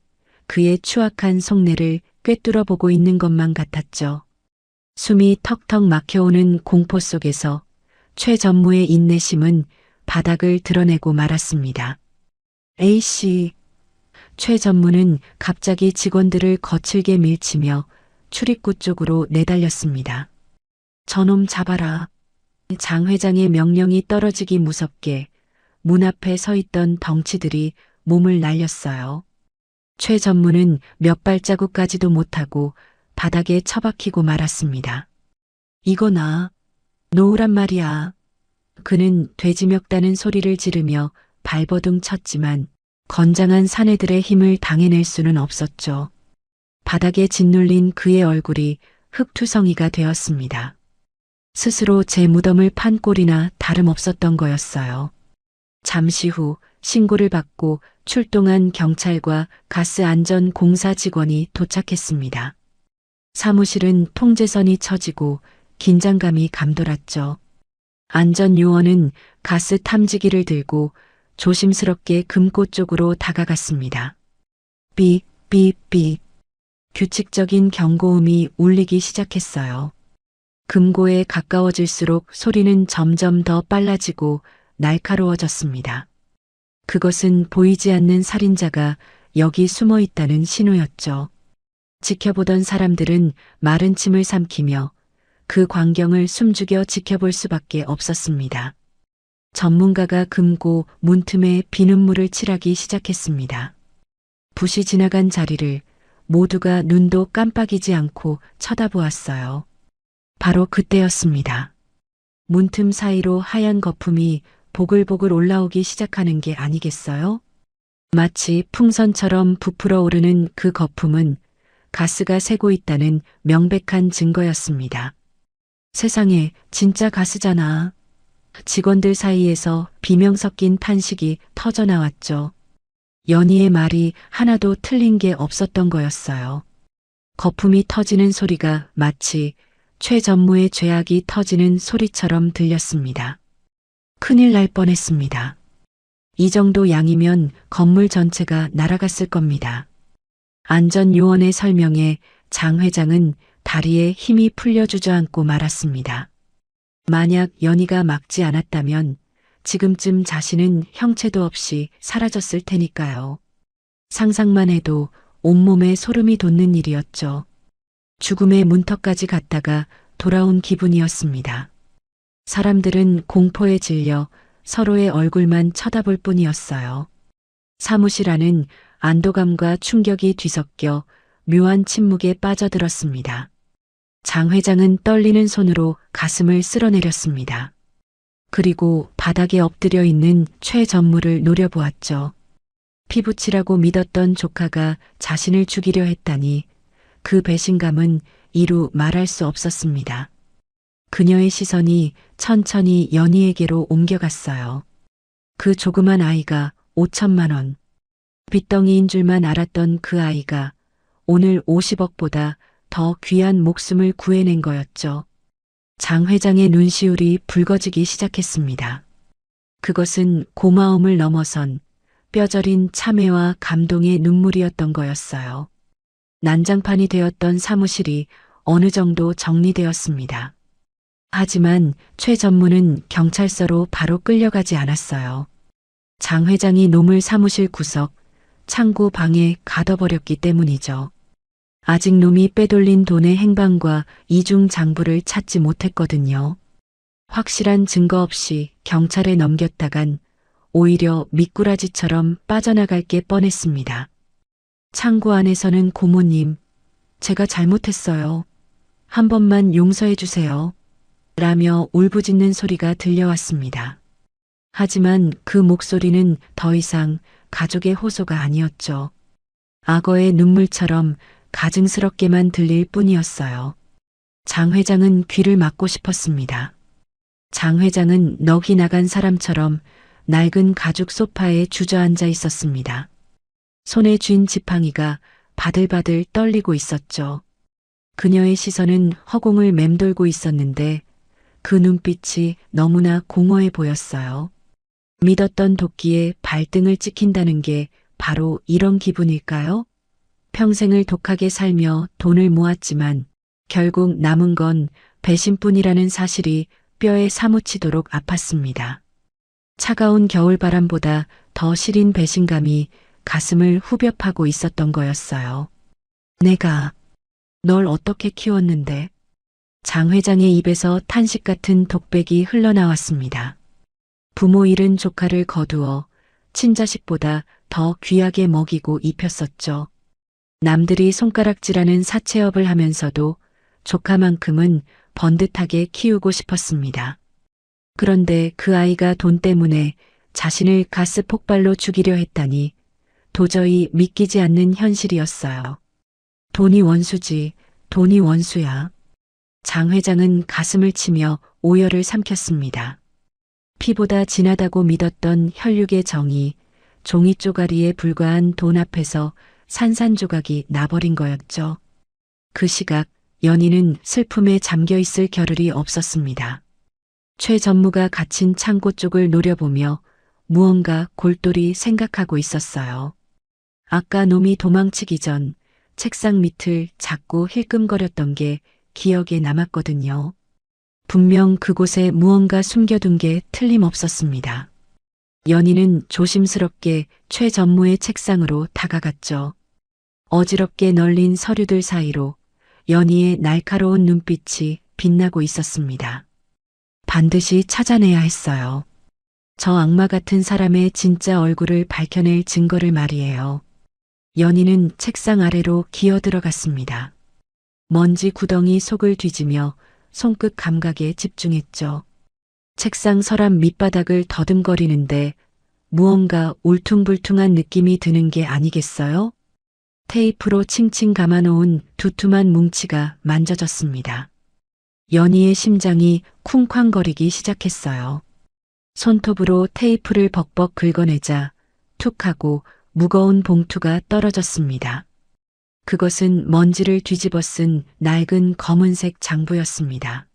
그의 추악한 속내를 꿰뚫어 보고 있는 것만 같았죠. 숨이 턱턱 막혀오는 공포 속에서 최 전무의 인내심은 바닥을 드러내고 말았습니다. A씨. 최 전무는 갑자기 직원들을 거칠게 밀치며 출입구 쪽으로 내달렸습니다. 저놈 잡아라. 장 회장의 명령이 떨어지기 무섭게 문 앞에 서 있던 덩치들이 몸을 날렸어요. 최 전무는 몇 발자국까지도 못하고 바닥에 처박히고 말았습니다. 이거나 놓으란 말이야. 그는 돼지멱다는 소리를 지르며 발버둥 쳤지만 건장한 사내들의 힘을 당해낼 수는 없었죠. 바닥에 짓눌린 그의 얼굴이 흙투성이가 되었습니다. 스스로 제 무덤을 판 꼴이나 다름없었던 거였어요. 잠시 후 신고를 받고 출동한 경찰과 가스안전공사 직원이 도착했습니다. 사무실은 통제선이 쳐지고 긴장감이 감돌았죠. 안전요원은 가스 탐지기를 들고 조심스럽게 금고 쪽으로 다가갔습니다. 삐, 삐, 삐. 규칙적인 경고음이 울리기 시작했어요. 금고에 가까워질수록 소리는 점점 더 빨라지고 날카로워졌습니다. 그것은 보이지 않는 살인자가 여기 숨어 있다는 신호였죠. 지켜보던 사람들은 마른 침을 삼키며 그 광경을 숨죽여 지켜볼 수밖에 없었습니다. 전문가가 금고 문틈에 비눗물을 칠하기 시작했습니다. 붓이 지나간 자리를 모두가 눈도 깜빡이지 않고 쳐다보았어요. 바로 그때였습니다. 문틈 사이로 하얀 거품이 보글보글 올라오기 시작하는 게 아니겠어요? 마치 풍선처럼 부풀어 오르는 그 거품은 가스가 새고 있다는 명백한 증거였습니다. 세상에, 진짜 가스잖아. 직원들 사이에서 비명 섞인 탄식이 터져나왔죠. 연희의 말이 하나도 틀린 게 없었던 거였어요. 거품이 터지는 소리가 마치 최 전무의 죄악이 터지는 소리처럼 들렸습니다. 큰일 날 뻔했습니다. 이 정도 양이면 건물 전체가 날아갔을 겁니다. 안전요원의 설명에 장 회장은 다리에 힘이 풀려 주저앉고 말았습니다. 만약 연희가 막지 않았다면 지금쯤 자신은 형체도 없이 사라졌을 테니까요. 상상만 해도 온몸에 소름이 돋는 일이었죠. 죽음의 문턱까지 갔다가 돌아온 기분이었습니다. 사람들은 공포에 질려 서로의 얼굴만 쳐다볼 뿐이었어요. 사무실 안은 안도감과 충격이 뒤섞여 묘한 침묵에 빠져들었습니다. 장 회장은 떨리는 손으로 가슴을 쓸어내렸습니다. 그리고 바닥에 엎드려 있는 최 전무를 노려보았죠. 피부치라고 믿었던 조카가 자신을 죽이려 했다니 그 배신감은 이루 말할 수 없었습니다. 그녀의 시선이 천천히 연희에게로 옮겨갔어요. 그 조그만 아이가 5천만 원. 빚덩이인 줄만 알았던 그 아이가 오늘 50억보다 더 귀한 목숨을 구해낸 거였죠. 장 회장의 눈시울이 붉어지기 시작했습니다. 그것은 고마움을 넘어선 뼈저린 참회와 감동의 눈물이었던 거였어요. 난장판이 되었던 사무실이 어느 정도 정리되었습니다. 하지만 최 전무는 경찰서로 바로 끌려가지 않았어요. 장 회장이 노물 사무실 구석, 창고 방에 가둬버렸기 때문이죠. 아직 놈이 빼돌린 돈의 행방과 이중 장부를 찾지 못했거든요. 확실한 증거 없이 경찰에 넘겼다간 오히려 미꾸라지처럼 빠져나갈 게 뻔했습니다. 창고 안에서는 고모님, 제가 잘못했어요. 한 번만 용서해 주세요. 라며 울부짖는 소리가 들려왔습니다. 하지만 그 목소리는 더 이상 가족의 호소가 아니었죠. 악어의 눈물처럼 가증스럽게만 들릴 뿐이었어요. 장 회장은 귀를 막고 싶었습니다. 장 회장은 넋이 나간 사람처럼 낡은 가죽 소파에 주저앉아 있었습니다. 손에 쥔 지팡이가 바들바들 떨리고 있었죠. 그녀의 시선은 허공을 맴돌고 있었는데 그 눈빛이 너무나 공허해 보였어요. 믿었던 도끼에 발등을 찍힌다는 게 바로 이런 기분일까요? 평생을 독하게 살며 돈을 모았지만 결국 남은 건 배신뿐이라는 사실이 뼈에 사무치도록 아팠습니다. 차가운 겨울바람보다 더 시린 배신감이 가슴을 후벼 파고 있었던 거였어요. 내가 널 어떻게 키웠는데? 장 회장의 입에서 탄식 같은 독백이 흘러나왔습니다. 부모 잃은 조카를 거두어 친자식보다 더 귀하게 먹이고 입혔었죠. 남들이 손가락질하는 사채업을 하면서도 조카만큼은 번듯하게 키우고 싶었습니다. 그런데 그 아이가 돈 때문에 자신을 가스 폭발로 죽이려 했다니 도저히 믿기지 않는 현실이었어요. 돈이 원수지, 돈이 원수야. 장 회장은 가슴을 치며 오열을 삼켰습니다. 피보다 진하다고 믿었던 혈육의 정이 종이 쪼가리에 불과한 돈 앞에서 산산조각이 나버린 거였죠. 그 시각 연희는 슬픔에 잠겨있을 겨를이 없었습니다. 최 전무가 갇힌 창고 쪽을 노려보며 무언가 골똘히 생각하고 있었어요. 아까 놈이 도망치기 전 책상 밑을 자꾸 힐끔거렸던 게 기억에 남았거든요. 분명 그곳에 무언가 숨겨둔 게 틀림없었습니다. 연희는 조심스럽게 최 전무의 책상으로 다가갔죠. 어지럽게 널린 서류들 사이로 연희의 날카로운 눈빛이 빛나고 있었습니다. 반드시 찾아내야 했어요. 저 악마 같은 사람의 진짜 얼굴을 밝혀낼 증거를 말이에요. 연희는 책상 아래로 기어 들어갔습니다. 먼지 구덩이 속을 뒤지며 손끝 감각에 집중했죠. 책상 서랍 밑바닥을 더듬거리는데 무언가 울퉁불퉁한 느낌이 드는 게 아니겠어요? 테이프로 칭칭 감아놓은 두툼한 뭉치가 만져졌습니다. 연희의 심장이 쿵쾅거리기 시작했어요. 손톱으로 테이프를 벅벅 긁어내자 툭 하고 무거운 봉투가 떨어졌습니다. 그것은 먼지를 뒤집어 쓴 낡은 검은색 장부였습니다.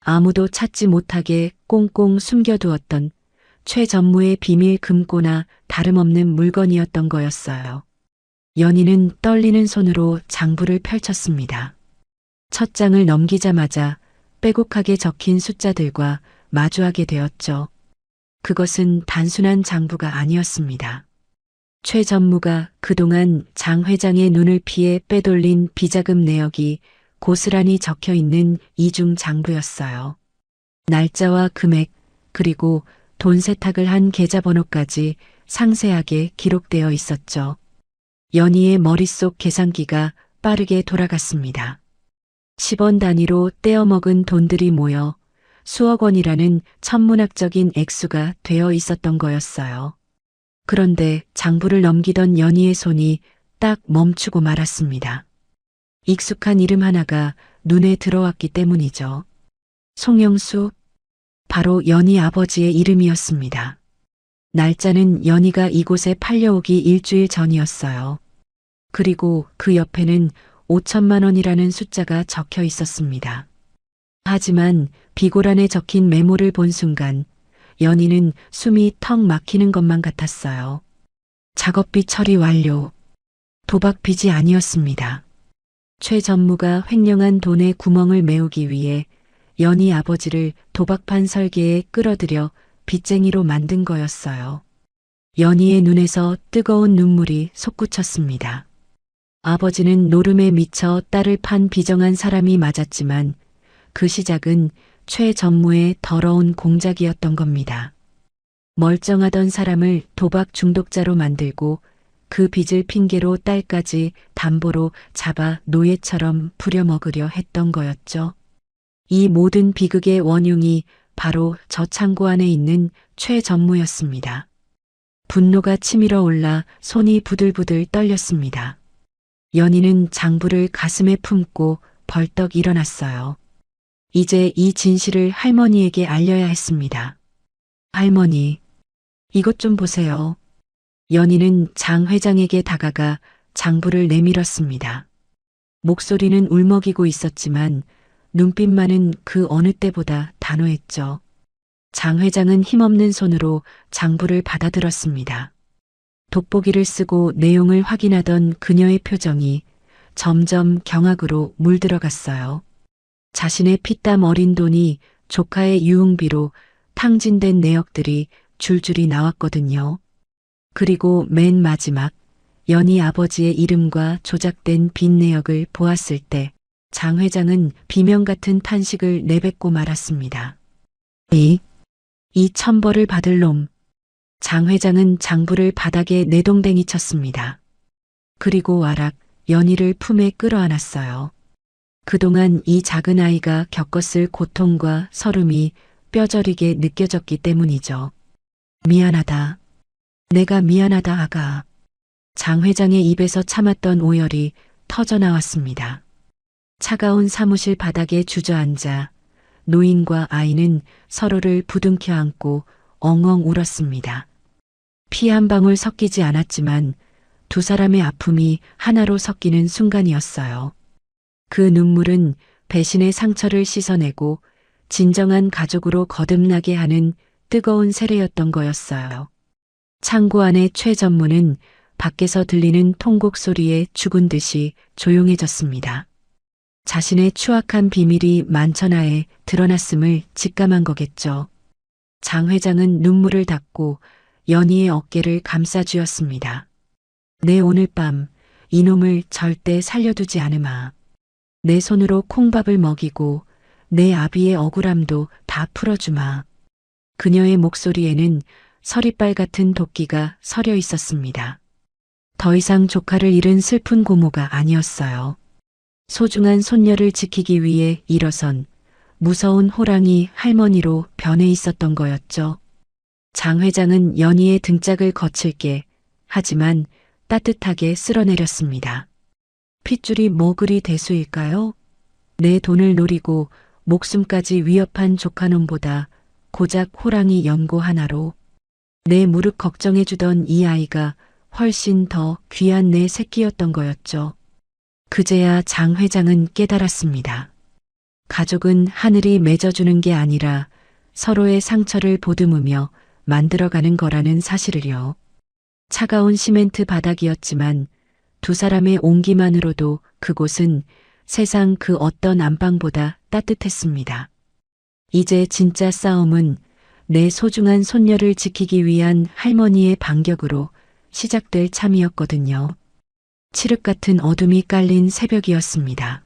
아무도 찾지 못하게 꽁꽁 숨겨두었던 최 전무의 비밀 금고나 다름없는 물건이었던 거였어요. 연희는 떨리는 손으로 장부를 펼쳤습니다. 첫 장을 넘기자마자 빼곡하게 적힌 숫자들과 마주하게 되었죠. 그것은 단순한 장부가 아니었습니다. 최 전무가 그동안 장 회장의 눈을 피해 빼돌린 비자금 내역이 고스란히 적혀 있는 이중 장부였어요. 날짜와 금액, 그리고 돈 세탁을 한 계좌번호까지 상세하게 기록되어 있었죠. 연희의 머릿속 계산기가 빠르게 돌아갔습니다. 10원 단위로 떼어먹은 돈들이 모여 수억 원이라는 천문학적인 액수가 되어 있었던 거였어요. 그런데 장부를 넘기던 연희의 손이 딱 멈추고 말았습니다. 익숙한 이름 하나가 눈에 들어왔기 때문이죠. 송영수, 바로 연희 아버지의 이름이었습니다. 날짜는 연희가 이곳에 팔려오기 일주일 전이었어요. 그리고 그 옆에는 5천만 원이라는 숫자가 적혀 있었습니다. 하지만 비고란에 적힌 메모를 본 순간 연희는 숨이 턱 막히는 것만 같았어요. 작업비 처리 완료. 도박 빚이 아니었습니다. 최 전무가 횡령한 돈의 구멍을 메우기 위해 연희 아버지를 도박판 설계에 끌어들여 빚쟁이로 만든 거였어요. 연희의 눈에서 뜨거운 눈물이 솟구쳤습니다. 아버지는 노름에 미쳐 딸을 판 비정한 사람이 맞았지만 그 시작은 최 전무의 더러운 공작이었던 겁니다. 멀쩡하던 사람을 도박 중독자로 만들고 그 빚을 핑계로 딸까지 담보로 잡아 노예처럼 부려먹으려 했던 거였죠. 이 모든 비극의 원흉이 바로 저 창고 안에 있는 최 전무였습니다. 분노가 치밀어 올라 손이 부들부들 떨렸습니다. 연희는 장부를 가슴에 품고 벌떡 일어났어요. 이제 이 진실을 할머니에게 알려야 했습니다. 할머니, 이것 좀 보세요. 연희는 장 회장에게 다가가 장부를 내밀었습니다. 목소리는 울먹이고 있었지만 눈빛만은 그 어느 때보다 단호했죠. 장 회장은 힘없는 손으로 장부를 받아들었습니다. 돋보기를 쓰고 내용을 확인하던 그녀의 표정이 점점 경악으로 물들어갔어요. 자신의 피땀 어린 돈이 조카의 유흥비로 탕진된 내역들이 줄줄이 나왔거든요. 그리고 맨 마지막 연희 아버지의 이름과 조작된 빚 내역을 보았을 때 장 회장은 비명 같은 탄식을 내뱉고 말았습니다. 이 천벌을 받을 놈. 장 회장은 장부를 바닥에 내동댕이 쳤습니다. 그리고 와락 연희를 품에 끌어안았어요. 그동안 이 작은 아이가 겪었을 고통과 서름이 뼈저리게 느껴졌기 때문이죠. 미안하다. 내가 미안하다 아가. 장 회장의 입에서 참았던 오열이 터져나왔습니다. 차가운 사무실 바닥에 주저앉아 노인과 아이는 서로를 부둥켜 안고 엉엉 울었습니다. 피 한 방울 섞이지 않았지만 두 사람의 아픔이 하나로 섞이는 순간이었어요. 그 눈물은 배신의 상처를 씻어내고 진정한 가족으로 거듭나게 하는 뜨거운 세례였던 거였어요. 창고 안의 최 전무는 밖에서 들리는 통곡 소리에 죽은 듯이 조용해졌습니다. 자신의 추악한 비밀이 만천하에 드러났음을 직감한 거겠죠. 장 회장은 눈물을 닦고 연희의 어깨를 감싸쥐었습니다. 내 오늘 밤 이놈을 절대 살려두지 않으마. 내 손으로 콩밥을 먹이고 내 아비의 억울함도 다 풀어주마. 그녀의 목소리에는 서리빨 같은 도끼가 서려 있었습니다. 더 이상 조카를 잃은 슬픈 고모가 아니었어요. 소중한 손녀를 지키기 위해 일어선 무서운 호랑이 할머니로 변해 있었던 거였죠. 장 회장은 연희의 등짝을 거칠게 하지만 따뜻하게 쓸어내렸습니다. 핏줄이 뭐 그리 대수일까요? 내 돈을 노리고 목숨까지 위협한 조카놈보다 고작 호랑이 연고 하나로 내 무릎 걱정해주던 이 아이가 훨씬 더 귀한 내 새끼였던 거였죠. 그제야 장 회장은 깨달았습니다. 가족은 하늘이 맺어주는 게 아니라 서로의 상처를 보듬으며 만들어가는 거라는 사실을요. 차가운 시멘트 바닥이었지만 두 사람의 온기만으로도 그곳은 세상 그 어떤 안방보다 따뜻했습니다. 이제 진짜 싸움은 내 소중한 손녀를 지키기 위한 할머니의 반격으로 시작될 참이었거든요. 칠흑 같은 어둠이 깔린 새벽이었습니다.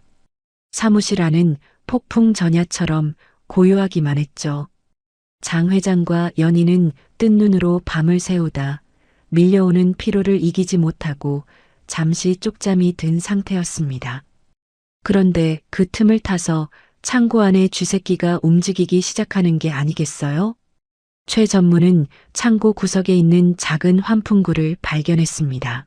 사무실 안은 폭풍 전야처럼 고요하기만 했죠. 장 회장과 연희는 뜬 눈으로 밤을 새우다 밀려오는 피로를 이기지 못하고 잠시 쪽잠이 든 상태였습니다. 그런데 그 틈을 타서 창고 안의 쥐새끼가 움직이기 시작하는 게 아니겠어요? 최 전무는 창고 구석에 있는 작은 환풍구를 발견했습니다.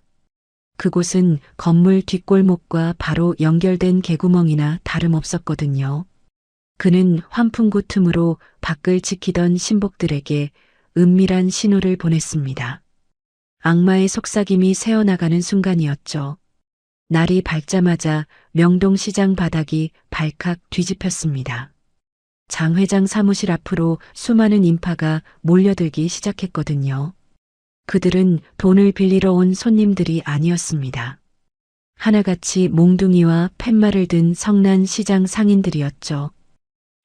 그곳은 건물 뒷골목과 바로 연결된 개구멍이나 다름없었거든요. 그는 환풍구 틈으로 밖을 지키던 신복들에게 은밀한 신호를 보냈습니다. 악마의 속삭임이 새어나가는 순간이었죠. 날이 밝자마자 명동시장 바닥이 발칵 뒤집혔습니다. 장 회장 사무실 앞으로 수많은 인파가 몰려들기 시작했거든요. 그들은 돈을 빌리러 온 손님들이 아니었습니다. 하나같이 몽둥이와 팻말을 든 성난 시장 상인들이었죠.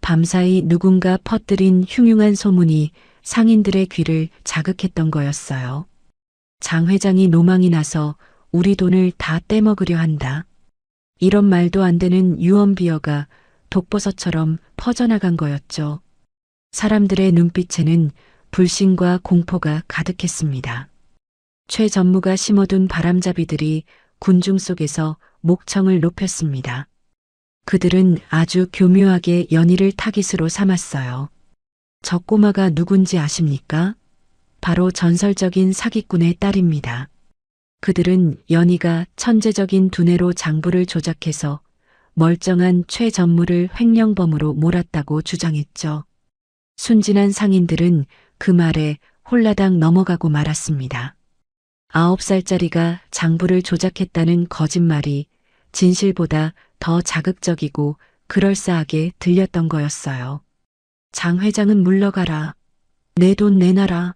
밤사이 누군가 퍼뜨린 흉흉한 소문이 상인들의 귀를 자극했던 거였어요. 장 회장이 노망이 나서 우리 돈을 다 떼먹으려 한다. 이런 말도 안 되는 유언비어가 독버섯처럼 퍼져나간 거였죠. 사람들의 눈빛에는 불신과 공포가 가득했습니다. 최 전무가 심어둔 바람잡이들이 군중 속에서 목청을 높였습니다. 그들은 아주 교묘하게 연희를 타깃으로 삼았어요. 저 꼬마가 누군지 아십니까? 바로 전설적인 사기꾼의 딸입니다. 그들은 연희가 천재적인 두뇌로 장부를 조작해서 멀쩡한 최 전무를 횡령범으로 몰았다고 주장했죠. 순진한 상인들은 그 말에 홀라당 넘어가고 말았습니다. 9살짜리가 장부를 조작했다는 거짓말이 진실보다 더 자극적이고 그럴싸하게 들렸던 거였어요. 장 회장은 물러가라. 내 돈 내놔라.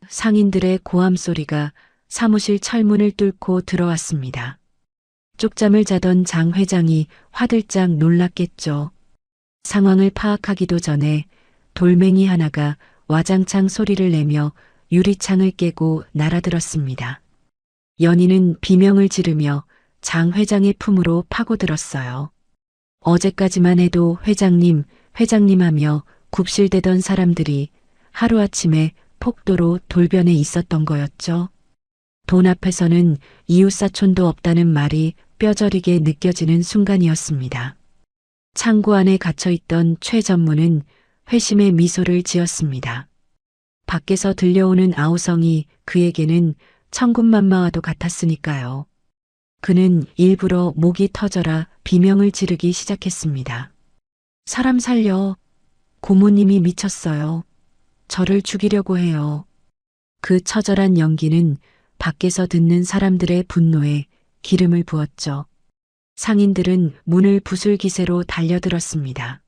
상인들의 고함 소리가 사무실 철문을 뚫고 들어왔습니다. 쪽잠을 자던 장 회장이 화들짝 놀랐겠죠. 상황을 파악하기도 전에 돌멩이 하나가 와장창 소리를 내며 유리창을 깨고 날아들었습니다. 연희는 비명을 지르며 장 회장의 품으로 파고들었어요. 어제까지만 해도 회장님, 회장님 하며 굽실대던 사람들이 하루아침에 폭도로 돌변해 있었던 거였죠. 돈 앞에서는 이웃사촌도 없다는 말이 뼈저리게 느껴지는 순간이었습니다. 창고 안에 갇혀있던 최 전무는 회심의 미소를 지었습니다. 밖에서 들려오는 아우성이 그에게는 천군만마와도 같았으니까요. 그는 일부러 목이 터져라 비명을 지르기 시작했습니다. 사람 살려. 고모님이 미쳤어요. 저를 죽이려고 해요. 그 처절한 연기는 밖에서 듣는 사람들의 분노에 기름을 부었죠. 상인들은 문을 부술 기세로 달려들었습니다.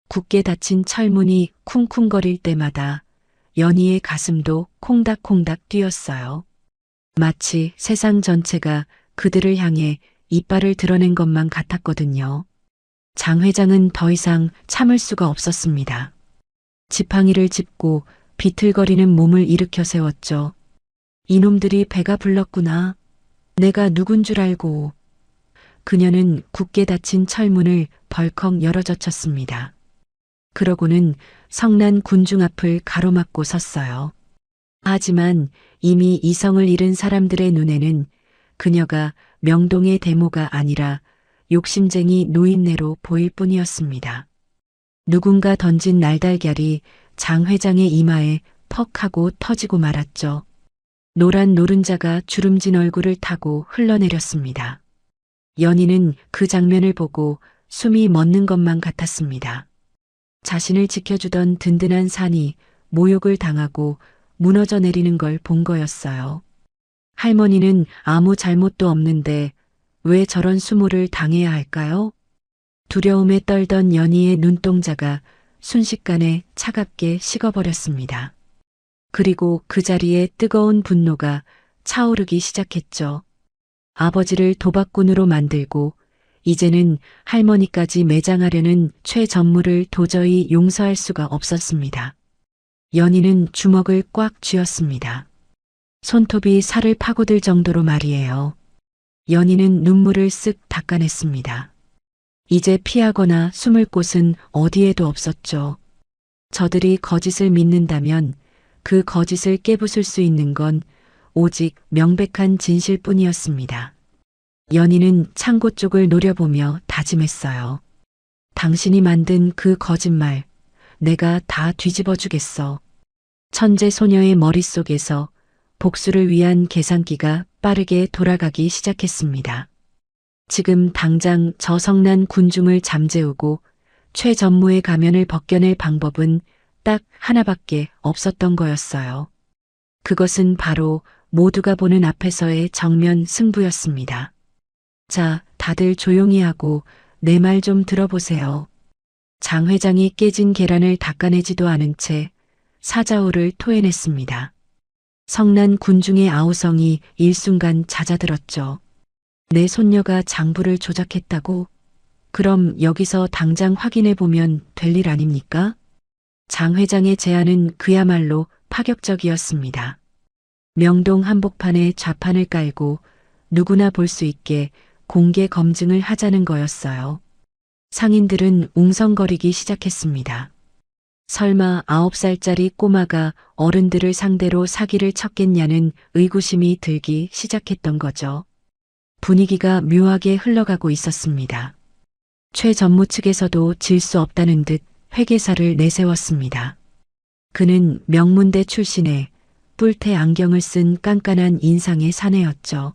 굳게 닫힌 철문이 쿵쿵거릴 때마다 연희의 가슴도 콩닥콩닥 뛰었어요. 마치 세상 전체가 그들을 향해 이빨을 드러낸 것만 같았거든요. 장 회장은 더 이상 참을 수가 없었습니다. 지팡이를 짚고 비틀거리는 몸을 일으켜 세웠죠. 이놈들이 배가 불렀구나. 내가 누군 줄 알고. 그녀는 굳게 닫힌 철문을 벌컥 열어젖혔습니다. 그러고는 성난 군중 앞을 가로막고 섰어요. 하지만 이미 이성을 잃은 사람들의 눈에는 그녀가 명동의 데모가 아니라 욕심쟁이 노인네로 보일 뿐이었습니다. 누군가 던진 날달걀이 장 회장의 이마에 퍽 하고 터지고 말았죠. 노란 노른자가 주름진 얼굴을 타고 흘러내렸습니다. 연희는 그 장면을 보고 숨이 멎는 것만 같았습니다. 자신을 지켜주던 든든한 산이 모욕을 당하고 무너져 내리는 걸 본 거였어요. 할머니는 아무 잘못도 없는데 왜 저런 수모를 당해야 할까요? 두려움에 떨던 연희의 눈동자가 순식간에 차갑게 식어버렸습니다. 그리고 그 자리에 뜨거운 분노가 차오르기 시작했죠. 아버지를 도박꾼으로 만들고 이제는 할머니까지 매장하려는 최전무를 도저히 용서할 수가 없었습니다. 연희는 주먹을 꽉 쥐었습니다. 손톱이 살을 파고들 정도로 말이에요. 연희는 눈물을 쓱 닦아냈습니다. 이제 피하거나 숨을 곳은 어디에도 없었죠. 저들이 거짓을 믿는다면 그 거짓을 깨부술 수 있는 건 오직 명백한 진실뿐이었습니다. 연희는 창고 쪽을 노려보며 다짐했어요. 당신이 만든 그 거짓말, 내가 다 뒤집어 주겠어. 천재 소녀의 머릿속에서 복수를 위한 계산기가 빠르게 돌아가기 시작했습니다. 지금 당장 저 성난 군중을 잠재우고 최전무의 가면을 벗겨낼 방법은 딱 하나밖에 없었던 거였어요. 그것은 바로 모두가 보는 앞에서의 정면 승부였습니다. 자, 다들 조용히 하고 내 말 좀 들어보세요. 장 회장이 깨진 계란을 닦아내지도 않은 채 사자우를 토해냈습니다. 성난 군중의 아우성이 일순간 잦아들었죠. 내 손녀가 장부를 조작했다고? 그럼 여기서 당장 확인해보면 될 일 아닙니까? 장 회장의 제안은 그야말로 파격적이었습니다. 명동 한복판에 좌판을 깔고 누구나 볼 수 있게 공개 검증을 하자는 거였어요. 상인들은 웅성거리기 시작했습니다. 설마 9살짜리 꼬마가 어른들을 상대로 사기를 쳤겠냐는 의구심이 들기 시작했던 거죠. 분위기가 묘하게 흘러가고 있었습니다. 최 전무 측에서도 질 수 없다는 듯 회계사를 내세웠습니다. 그는 명문대 출신의 뿔테 안경을 쓴 깐깐한 인상의 사내였죠.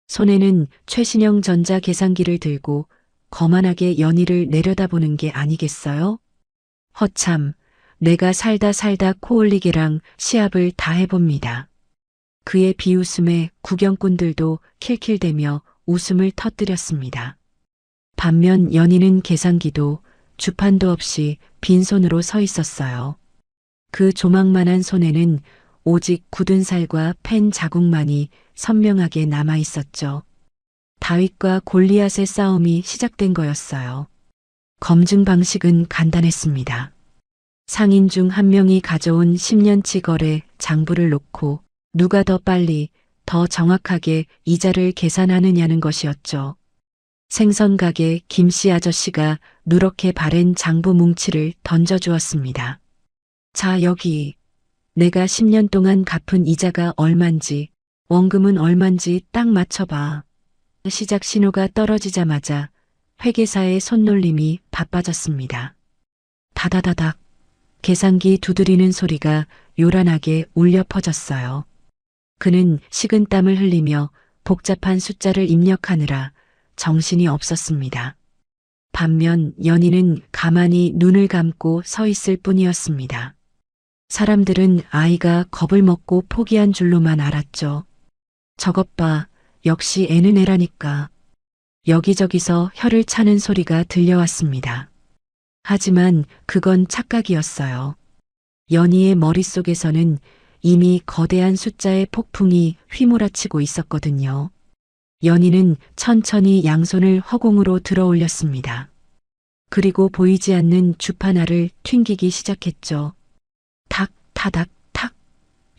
손에는 최신형 전자 계산기를 들고 거만하게 연희를 내려다보는 게 아니겠어요? 허참, 내가 살다 코올리게랑 시합을 다 해봅니다. 그의 비웃음에 구경꾼들도 킬킬대며 웃음을 터뜨렸습니다. 반면 연희는 계산기도 주판도 없이 빈손으로 서 있었어요. 그 조망만한 손에는 오직 굳은 살과 펜 자국만이 선명하게 남아 있었죠. 다윗과 골리앗의 싸움이 시작된 거였어요. 검증 방식은 간단했습니다. 상인 중 한 명이 가져온 10년치 거래 장부를 놓고 누가 더 빨리, 더 정확하게 이자를 계산하느냐는 것이었죠. 생선가게 김씨 아저씨가 누렇게 바랜 장부 뭉치를 던져주었습니다. 자, 여기. 내가 10년 동안 갚은 이자가 얼만지, 원금은 얼만지 딱 맞춰봐. 시작 신호가 떨어지자마자 회계사의 손놀림이 바빠졌습니다. 다다다닥. 계산기 두드리는 소리가 요란하게 울려 퍼졌어요. 그는 식은땀을 흘리며 복잡한 숫자를 입력하느라 정신이 없었습니다. 반면 연희는 가만히 눈을 감고 서 있을 뿐이었습니다. 사람들은 아이가 겁을 먹고 포기한 줄로만 알았죠. 저것 봐, 역시 애는 애라니까. 여기저기서 혀를 차는 소리가 들려왔습니다. 하지만 그건 착각이었어요. 연희의 머릿속에서는 이미 거대한 숫자의 폭풍이 휘몰아치고 있었거든요. 연희는 천천히 양손을 허공으로 들어 올렸습니다. 그리고 보이지 않는 주파나를 튕기기 시작했죠. 탁, 타닥, 탁.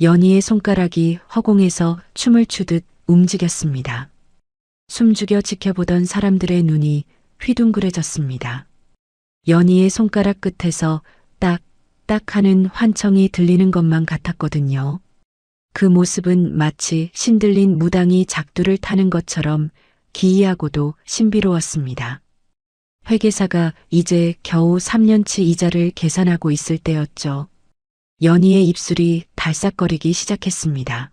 연희의 손가락이 허공에서 춤을 추듯 움직였습니다. 숨죽여 지켜보던 사람들의 눈이 휘둥그레졌습니다. 연희의 손가락 끝에서 딱, 딱 하는 환청이 들리는 것만 같았거든요. 그 모습은 마치 신들린 무당이 작두를 타는 것처럼 기이하고도 신비로웠습니다. 회계사가 이제 겨우 3년치 이자를 계산하고 있을 때였죠. 연희의 입술이 달싹거리기 시작했습니다.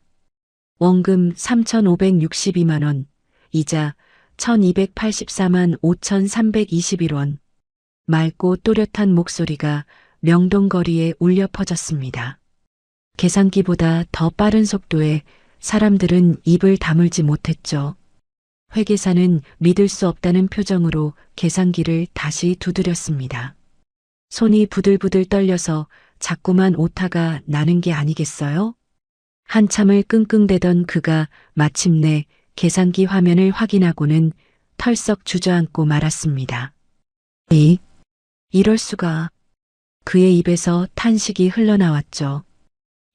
원금 3,562만 원, 이자 1,284만 5,321원. 맑고 또렷한 목소리가 명동거리에 울려 퍼졌습니다. 계산기보다 더 빠른 속도에 사람들은 입을 다물지 못했죠. 회계사는 믿을 수 없다는 표정으로 계산기를 다시 두드렸습니다. 손이 부들부들 떨려서 자꾸만 오타가 나는 게 아니겠어요? 한참을 끙끙대던 그가 마침내 계산기 화면을 확인하고는 털썩 주저앉고 말았습니다. 이럴 수가. 그의 입에서 탄식이 흘러나왔죠.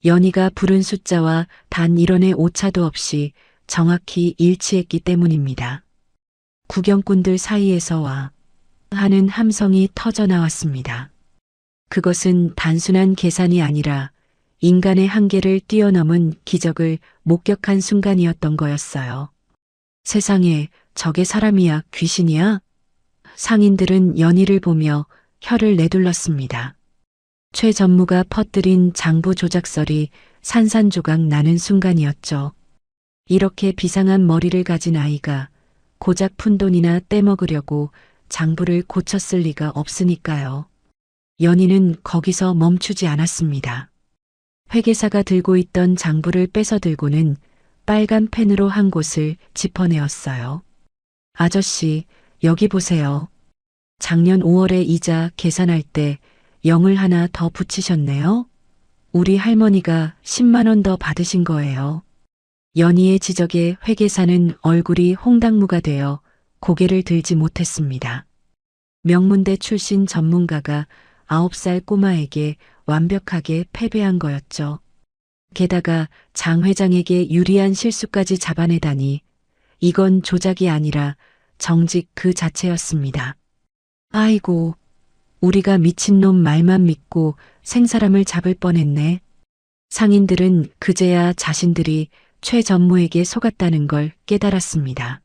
연희가 부른 숫자와 단 1원의 오차도 없이 정확히 일치했기 때문입니다. 구경꾼들 사이에서 와 하는 함성이 터져 나왔습니다. 그것은 단순한 계산이 아니라 인간의 한계를 뛰어넘은 기적을 목격한 순간이었던 거였어요. 세상에, 저게 사람이야, 귀신이야? 상인들은 연희를 보며 혀를 내둘렀습니다. 최 전무가 퍼뜨린 장부 조작설이 산산조각 나는 순간이었죠. 이렇게 비상한 머리를 가진 아이가 고작 푼돈이나 떼먹으려고 장부를 고쳤을 리가 없으니까요. 연희는 거기서 멈추지 않았습니다. 회계사가 들고 있던 장부를 뺏어 들고는 빨간 펜으로 한 곳을 짚어내었어요. 아저씨, 여기 보세요. 작년 5월에 이자 계산할 때 0을 하나 더 붙이셨네요. 우리 할머니가 10만 원 더 받으신 거예요. 연희의 지적에 회계사는 얼굴이 홍당무가 되어 고개를 들지 못했습니다. 명문대 출신 전문가가 9살 꼬마에게 완벽하게 패배한 거였죠. 게다가 장 회장에게 유리한 실수까지 잡아내다니 이건 조작이 아니라 정직 그 자체였습니다. 아이고, 우리가 미친놈 말만 믿고 생사람을 잡을 뻔했네. 상인들은 그제야 자신들이 최 전무에게 속았다는 걸 깨달았습니다.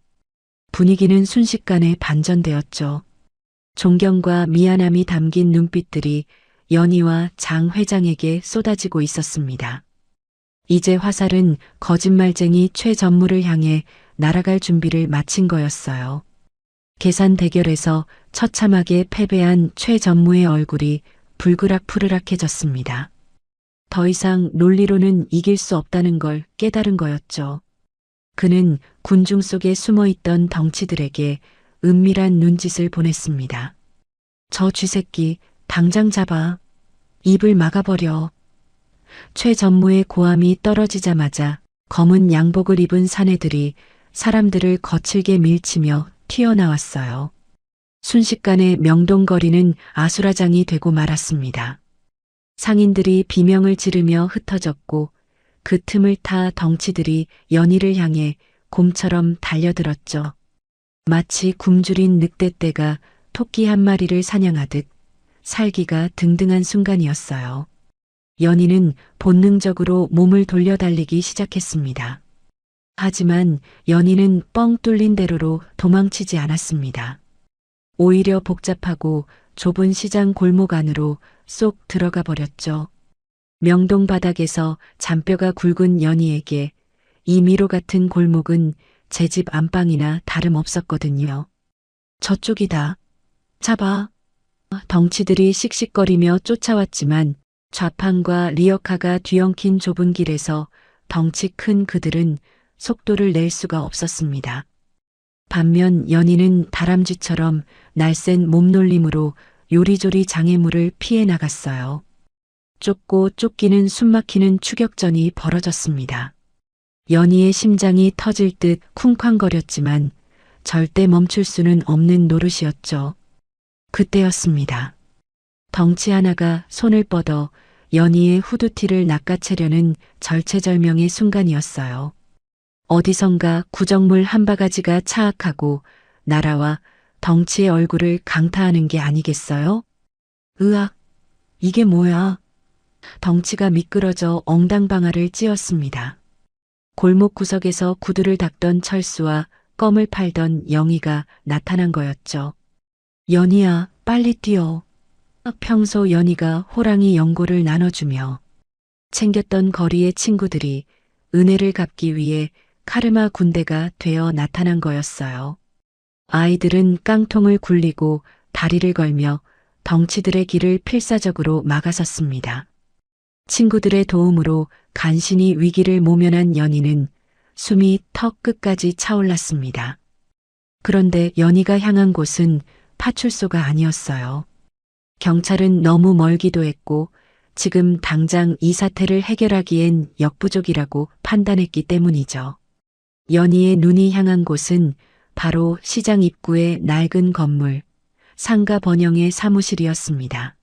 분위기는 순식간에 반전되었죠. 존경과 미안함이 담긴 눈빛들이 연희와 장 회장에게 쏟아지고 있었습니다. 이제 화살은 거짓말쟁이 최 전무를 향해 날아갈 준비를 마친 거였어요. 계산 대결에서 처참하게 패배한 최 전무의 얼굴이 불그락푸르락해졌습니다. 더 이상 논리로는 이길 수 없다는 걸 깨달은 거였죠. 그는 군중 속에 숨어있던 덩치들에게 은밀한 눈짓을 보냈습니다. 저 쥐새끼 당장 잡아. 입을 막아버려. 최 전무의 고함이 떨어지자마자 검은 양복을 입은 사내들이 사람들을 거칠게 밀치며 튀어나왔어요. 순식간에 명동거리는 아수라장이 되고 말았습니다. 상인들이 비명을 지르며 흩어졌고 그 틈을 타 덩치들이 연희를 향해 곰처럼 달려들었죠. 마치 굶주린 늑대떼가 토끼 한 마리를 사냥하듯 살기가 등등한 순간이었어요. 연희는 본능적으로 몸을 돌려달리기 시작했습니다. 하지만 연희는 뻥 뚫린 대로로 도망치지 않았습니다. 오히려 복잡하고 좁은 시장 골목 안으로 쏙 들어가 버렸죠. 명동 바닥에서 잔뼈가 굵은 연희에게 이 미로 같은 골목은 제 집 안방이나 다름없었거든요. 저쪽이다. 잡아. 덩치들이 씩씩거리며 쫓아왔지만 좌판과 리어카가 뒤엉킨 좁은 길에서 덩치 큰 그들은 속도를 낼 수가 없었습니다. 반면 연희는 다람쥐처럼 날쌘 몸놀림으로 요리조리 장애물을 피해 나갔어요. 쫓고 쫓기는 숨막히는 추격전이 벌어졌습니다. 연희의 심장이 터질 듯 쿵쾅거렸지만 절대 멈출 수는 없는 노릇이었죠. 그때였습니다. 덩치 하나가 손을 뻗어 연희의 후드티를 낚아채려는 절체절명의 순간이었어요. 어디선가 구정물 한 바가지가 차악하고 날아와 덩치의 얼굴을 강타하는 게 아니겠어요? 으악, 이게 뭐야? 덩치가 미끄러져 엉당방아를 찧었습니다. 골목 구석에서 구두를 닦던 철수와 껌을 팔던 영희가 나타난 거였죠. 연희야, 빨리 뛰어. 평소 연희가 호랑이 연고를 나눠주며 챙겼던 거리의 친구들이 은혜를 갚기 위해 카르마 군대가 되어 나타난 거였어요. 아이들은 깡통을 굴리고 다리를 걸며 덩치들의 길을 필사적으로 막아섰습니다. 친구들의 도움으로 간신히 위기를 모면한 연희는 숨이 턱 끝까지 차올랐습니다. 그런데 연희가 향한 곳은 파출소가 아니었어요. 경찰은 너무 멀기도 했고 지금 당장 이 사태를 해결하기엔 역부족이라고 판단했기 때문이죠. 연희의 눈이 향한 곳은 바로 시장 입구의 낡은 건물, 상가 번영의 사무실이었습니다.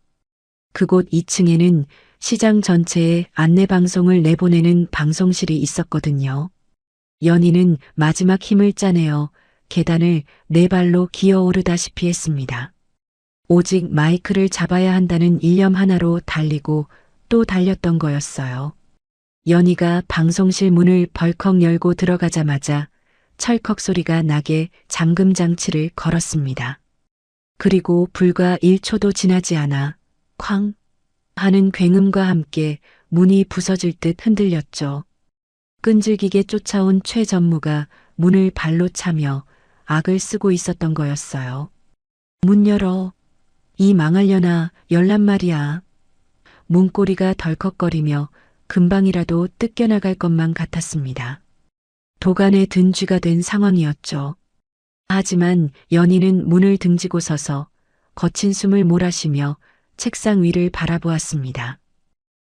그곳 2층에는 시장 전체에 안내방송을 내보내는 방송실이 있었거든요. 연희는 마지막 힘을 짜내어 계단을 네 발로 기어오르다시피 했습니다. 오직 마이크를 잡아야 한다는 일념 하나로 달리고 또 달렸던 거였어요. 연희가 방송실 문을 벌컥 열고 들어가자마자 철컥 소리가 나게 잠금 장치를 걸었습니다. 그리고 불과 1초도 지나지 않아 쾅 하는 굉음과 함께 문이 부서질 듯 흔들렸죠. 끈질기게 쫓아온 최 전무가 문을 발로 차며 악을 쓰고 있었던 거였어요. 문 열어. 이 망할려나 열란 말이야. 문고리가 덜컥거리며 금방이라도 뜯겨나갈 것만 같았습니다. 도간에 든 쥐가 된 상황이었죠. 하지만 연희는 문을 등지고 서서 거친 숨을 몰아쉬며 책상 위를 바라보았습니다.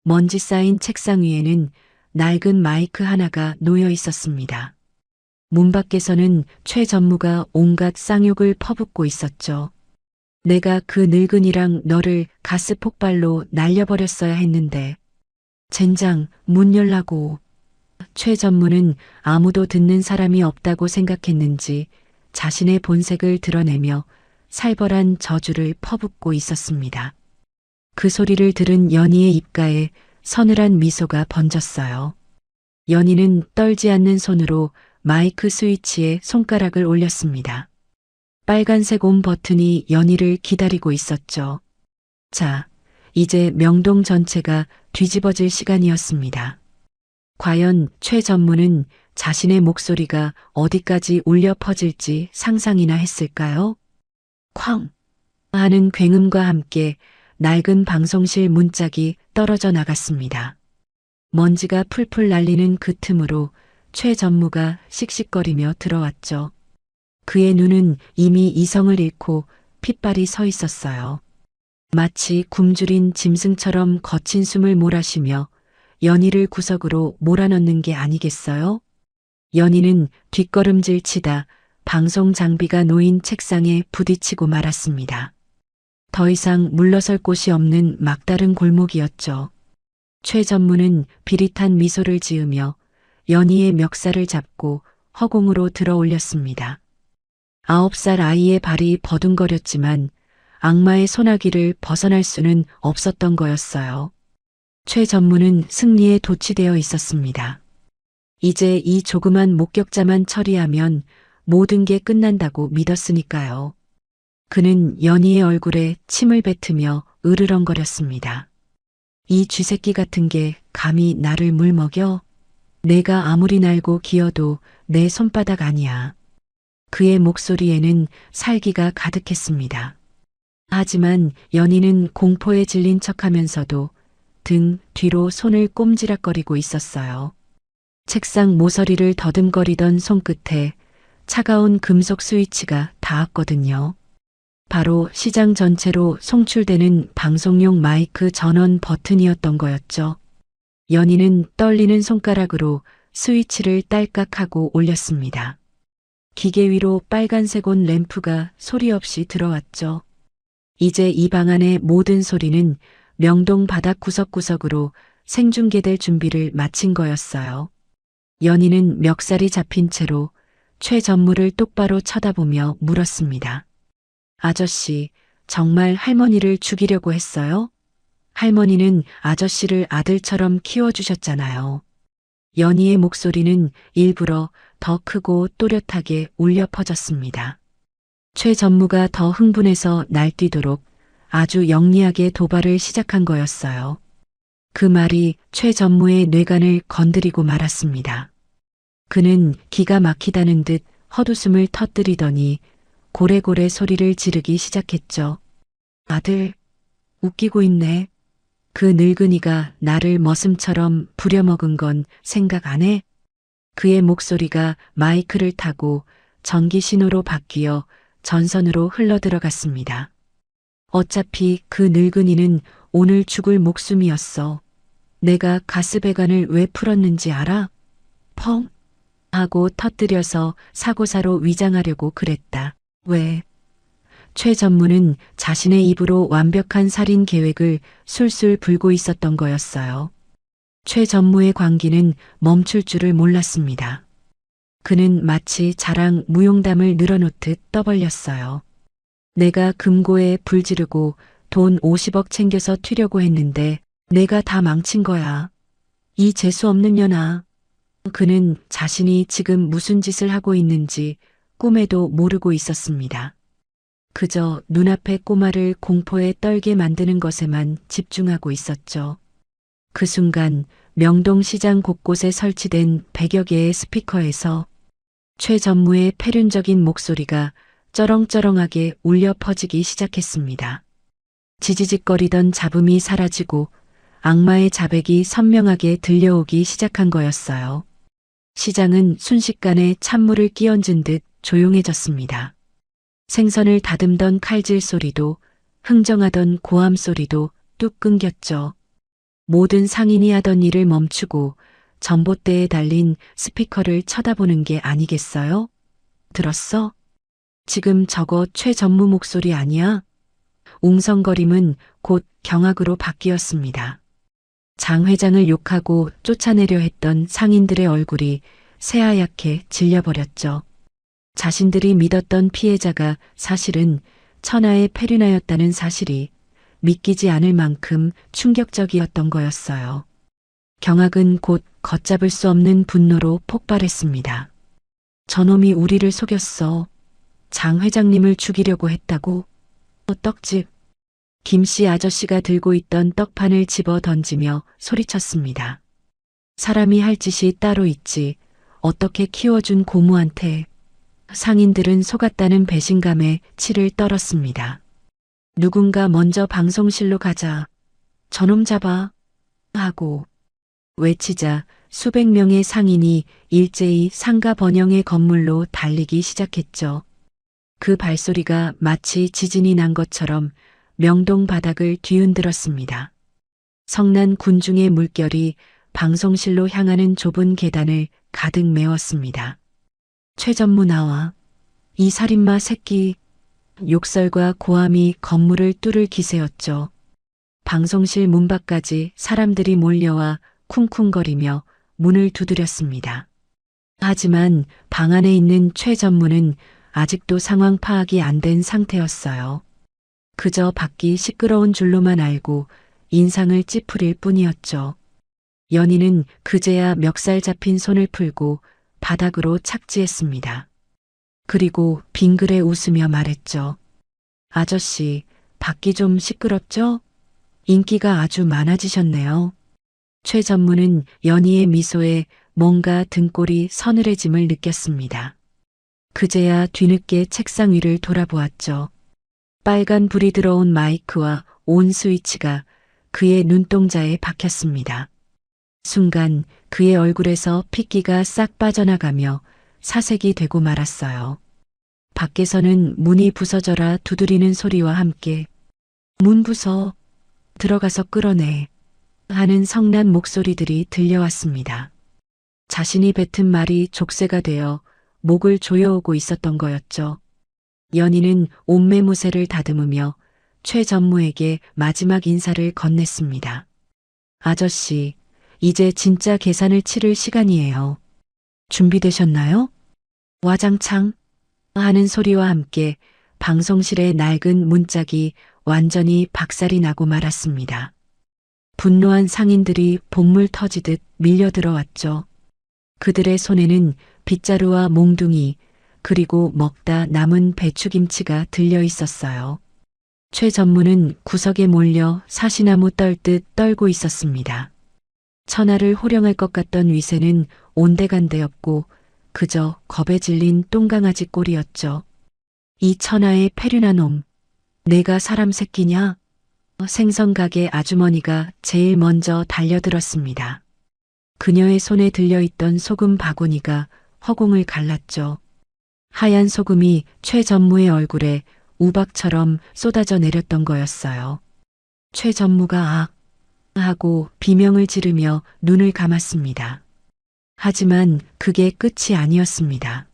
먼지 쌓인 책상 위에는 낡은 마이크 하나가 놓여 있었습니다. 문 밖에서는 최 전무가 온갖 쌍욕을 퍼붓고 있었죠. 내가 그 늙은이랑 너를 가스 폭발로 날려버렸어야 했는데. 젠장, 문 열라고. 최 전무는 아무도 듣는 사람이 없다고 생각했는지 자신의 본색을 드러내며 살벌한 저주를 퍼붓고 있었습니다. 그 소리를 들은 연희의 입가에 서늘한 미소가 번졌어요. 연희는 떨지 않는 손으로 마이크 스위치에 손가락을 올렸습니다. 빨간색 온 버튼이 연희를 기다리고 있었죠. 자, 이제 명동 전체가 뒤집어질 시간이었습니다. 과연 최 전무는 자신의 목소리가 어디까지 울려 퍼질지 상상이나 했을까요? 쾅 하는 굉음과 함께 낡은 방송실 문짝이 떨어져 나갔습니다. 먼지가 풀풀 날리는 그 틈으로 최 전무가 씩씩거리며 들어왔죠. 그의 눈은 이미 이성을 잃고 핏발이 서 있었어요. 마치 굶주린 짐승처럼 거친 숨을 몰아쉬며 연희를 구석으로 몰아넣는 게 아니겠어요? 연희는 뒷걸음질 치다 방송 장비가 놓인 책상에 부딪히고 말았습니다. 더 이상 물러설 곳이 없는 막다른 골목이었죠. 최 전무는 비릿한 미소를 지으며 연희의 멱살을 잡고 허공으로 들어 올렸습니다. 9살 아이의 발이 버둥거렸지만 악마의 소나기를 벗어날 수는 없었던 거였어요. 최 전무는 승리에 도취되어 있었습니다. 이제 이 조그만 목격자만 처리하면 모든 게 끝난다고 믿었으니까요. 그는 연희의 얼굴에 침을 뱉으며 으르렁거렸습니다. 이 쥐새끼 같은 게 감히 나를 물먹여? 내가 아무리 날고 기어도 내 손바닥 아니야. 그의 목소리에는 살기가 가득했습니다. 하지만 연희는 공포에 질린 척하면서도 등 뒤로 손을 꼼지락거리고 있었어요. 책상 모서리를 더듬거리던 손끝에 차가운 금속 스위치가 닿았거든요. 바로 시장 전체로 송출되는 방송용 마이크 전원 버튼이었던 거였죠. 연희는 떨리는 손가락으로 스위치를 딸깍하고 올렸습니다. 기계 위로 빨간색 옷 램프가 소리 없이 들어왔죠. 이제 이 방 안의 모든 소리는 명동 바닥 구석구석으로 생중계될 준비를 마친 거였어요. 연희는 멱살이 잡힌 채로 최 전무를 똑바로 쳐다보며 물었습니다. 아저씨, 정말 할머니를 죽이려고 했어요? 할머니는 아저씨를 아들처럼 키워주셨잖아요. 연희의 목소리는 일부러 더 크고 또렷하게 울려 퍼졌습니다. 최 전무가 더 흥분해서 날뛰도록 아주 영리하게 도발을 시작한 거였어요. 그 말이 최 전무의 뇌관을 건드리고 말았습니다. 그는 기가 막히다는 듯 헛웃음을 터뜨리더니 고래고래 소리를 지르기 시작했죠. 아들, 웃기고 있네. 그 늙은이가 나를 머슴처럼 부려먹은 건 생각 안 해? 그의 목소리가 마이크를 타고 전기 신호로 바뀌어 전선으로 흘러들어갔습니다. 어차피 그 늙은이는 오늘 죽을 목숨이었어. 내가 가스배관을 왜 풀었는지 알아? 펑! 하고 터뜨려서 사고사로 위장하려고 그랬다. 왜? 최 전무는 자신의 입으로 완벽한 살인 계획을 술술 불고 있었던 거였어요. 최 전무의 광기는 멈출 줄을 몰랐습니다. 그는 마치 자랑 무용담을 늘어놓듯 떠벌렸어요. 내가 금고에 불 지르고 돈 50억 챙겨서 튀려고 했는데 내가 다 망친 거야. 이 재수 없는 년아. 그는 자신이 지금 무슨 짓을 하고 있는지 꿈에도 모르고 있었습니다. 그저 눈앞의 꼬마를 공포에 떨게 만드는 것에만 집중하고 있었죠. 그 순간 명동 시장 곳곳에 설치된 100여 개의 스피커에서 최 전무의 패륜적인 목소리가 쩌렁쩌렁하게 울려 퍼지기 시작했습니다. 지지직거리던 잡음이 사라지고 악마의 자백이 선명하게 들려오기 시작한 거였어요. 시장은 순식간에 찬물을 끼얹은 듯 조용해졌습니다. 생선을 다듬던 칼질 소리도 흥정하던 고함 소리도 뚝 끊겼죠. 모든 상인이 하던 일을 멈추고 전봇대에 달린 스피커를 쳐다보는 게 아니겠어요? 들었어? 지금 저거 최 전무 목소리 아니야? 웅성거림은 곧 경악으로 바뀌었습니다. 장 회장을 욕하고 쫓아내려 했던 상인들의 얼굴이 새하얗게 질려버렸죠. 자신들이 믿었던 피해자가 사실은 천하의 페르나였다는 사실이 믿기지 않을 만큼 충격적이었던 거였어요. 경악은 곧 걷잡을 수 없는 분노로 폭발했습니다. 저놈이 우리를 속였어. 장 회장님을 죽이려고 했다고. 떡집. 김씨 아저씨가 들고 있던 떡판을 집어 던지며 소리쳤습니다. 사람이 할 짓이 따로 있지. 어떻게 키워준 고모한테. 상인들은 속았다는 배신감에 치를 떨었습니다. 누군가 먼저 방송실로 가자. 저놈 잡아. 하고 외치자 수백 명의 상인이 일제히 상가 번영의 건물로 달리기 시작했죠. 그 발소리가 마치 지진이 난 것처럼 명동 바닥을 뒤흔들었습니다. 성난 군중의 물결이 방송실로 향하는 좁은 계단을 가득 메웠습니다. 최 전무 나와. 이 살인마 새끼. 욕설과 고함이 건물을 뚫을 기세였죠. 방송실 문 밖까지 사람들이 몰려와 쿵쿵거리며 문을 두드렸습니다. 하지만 방 안에 있는 최 전무는 아직도 상황 파악이 안 된 상태였어요. 그저 밖이 시끄러운 줄로만 알고 인상을 찌푸릴 뿐이었죠. 연희는 그제야 멱살 잡힌 손을 풀고 바닥으로 착지했습니다. 그리고 빙그레 웃으며 말했죠. 아저씨, 밖이 좀 시끄럽죠? 인기가 아주 많아지셨네요. 최 전무는 연희의 미소에 뭔가 등골이 서늘해짐을 느꼈습니다. 그제야 뒤늦게 책상 위를 돌아보았죠. 빨간 불이 들어온 마이크와 온 스위치가 그의 눈동자에 박혔습니다. 순간 그의 얼굴에서 핏기가 싹 빠져나가며 사색이 되고 말았어요. 밖에서는 문이 부서져라 두드리는 소리와 함께 문 부서 들어가서 끌어내 하는 성난 목소리들이 들려왔습니다. 자신이 뱉은 말이 족쇄가 되어 목을 조여오고 있었던 거였죠. 연희는 옷매무새를 다듬으며 최 전무에게 마지막 인사를 건넸습니다. 아저씨, 이제 진짜 계산을 치를 시간이에요. 준비되셨나요? 와장창 하는 소리와 함께 방송실의 낡은 문짝이 완전히 박살이 나고 말았습니다. 분노한 상인들이 본물 터지듯 밀려들어왔죠. 그들의 손에는 빗자루와 몽둥이 그리고 먹다 남은 배추김치가 들려 있었어요. 최 전무는 구석에 몰려 사시나무 떨듯 떨고 있었습니다. 천하를 호령할 것 같던 위세는 온데간데 없고 그저 겁에 질린 똥강아지 꼴이었죠. 이 천하의 패륜한 놈, 내가 사람 새끼냐? 생선가게 아주머니가 제일 먼저 달려들었습니다. 그녀의 손에 들려있던 소금 바구니가 허공을 갈랐죠. 하얀 소금이 최 전무의 얼굴에 우박처럼 쏟아져 내렸던 거였어요. 최 전무가 아 하고 비명을 지르며 눈을 감았습니다. 하지만 그게 끝이 아니었습니다.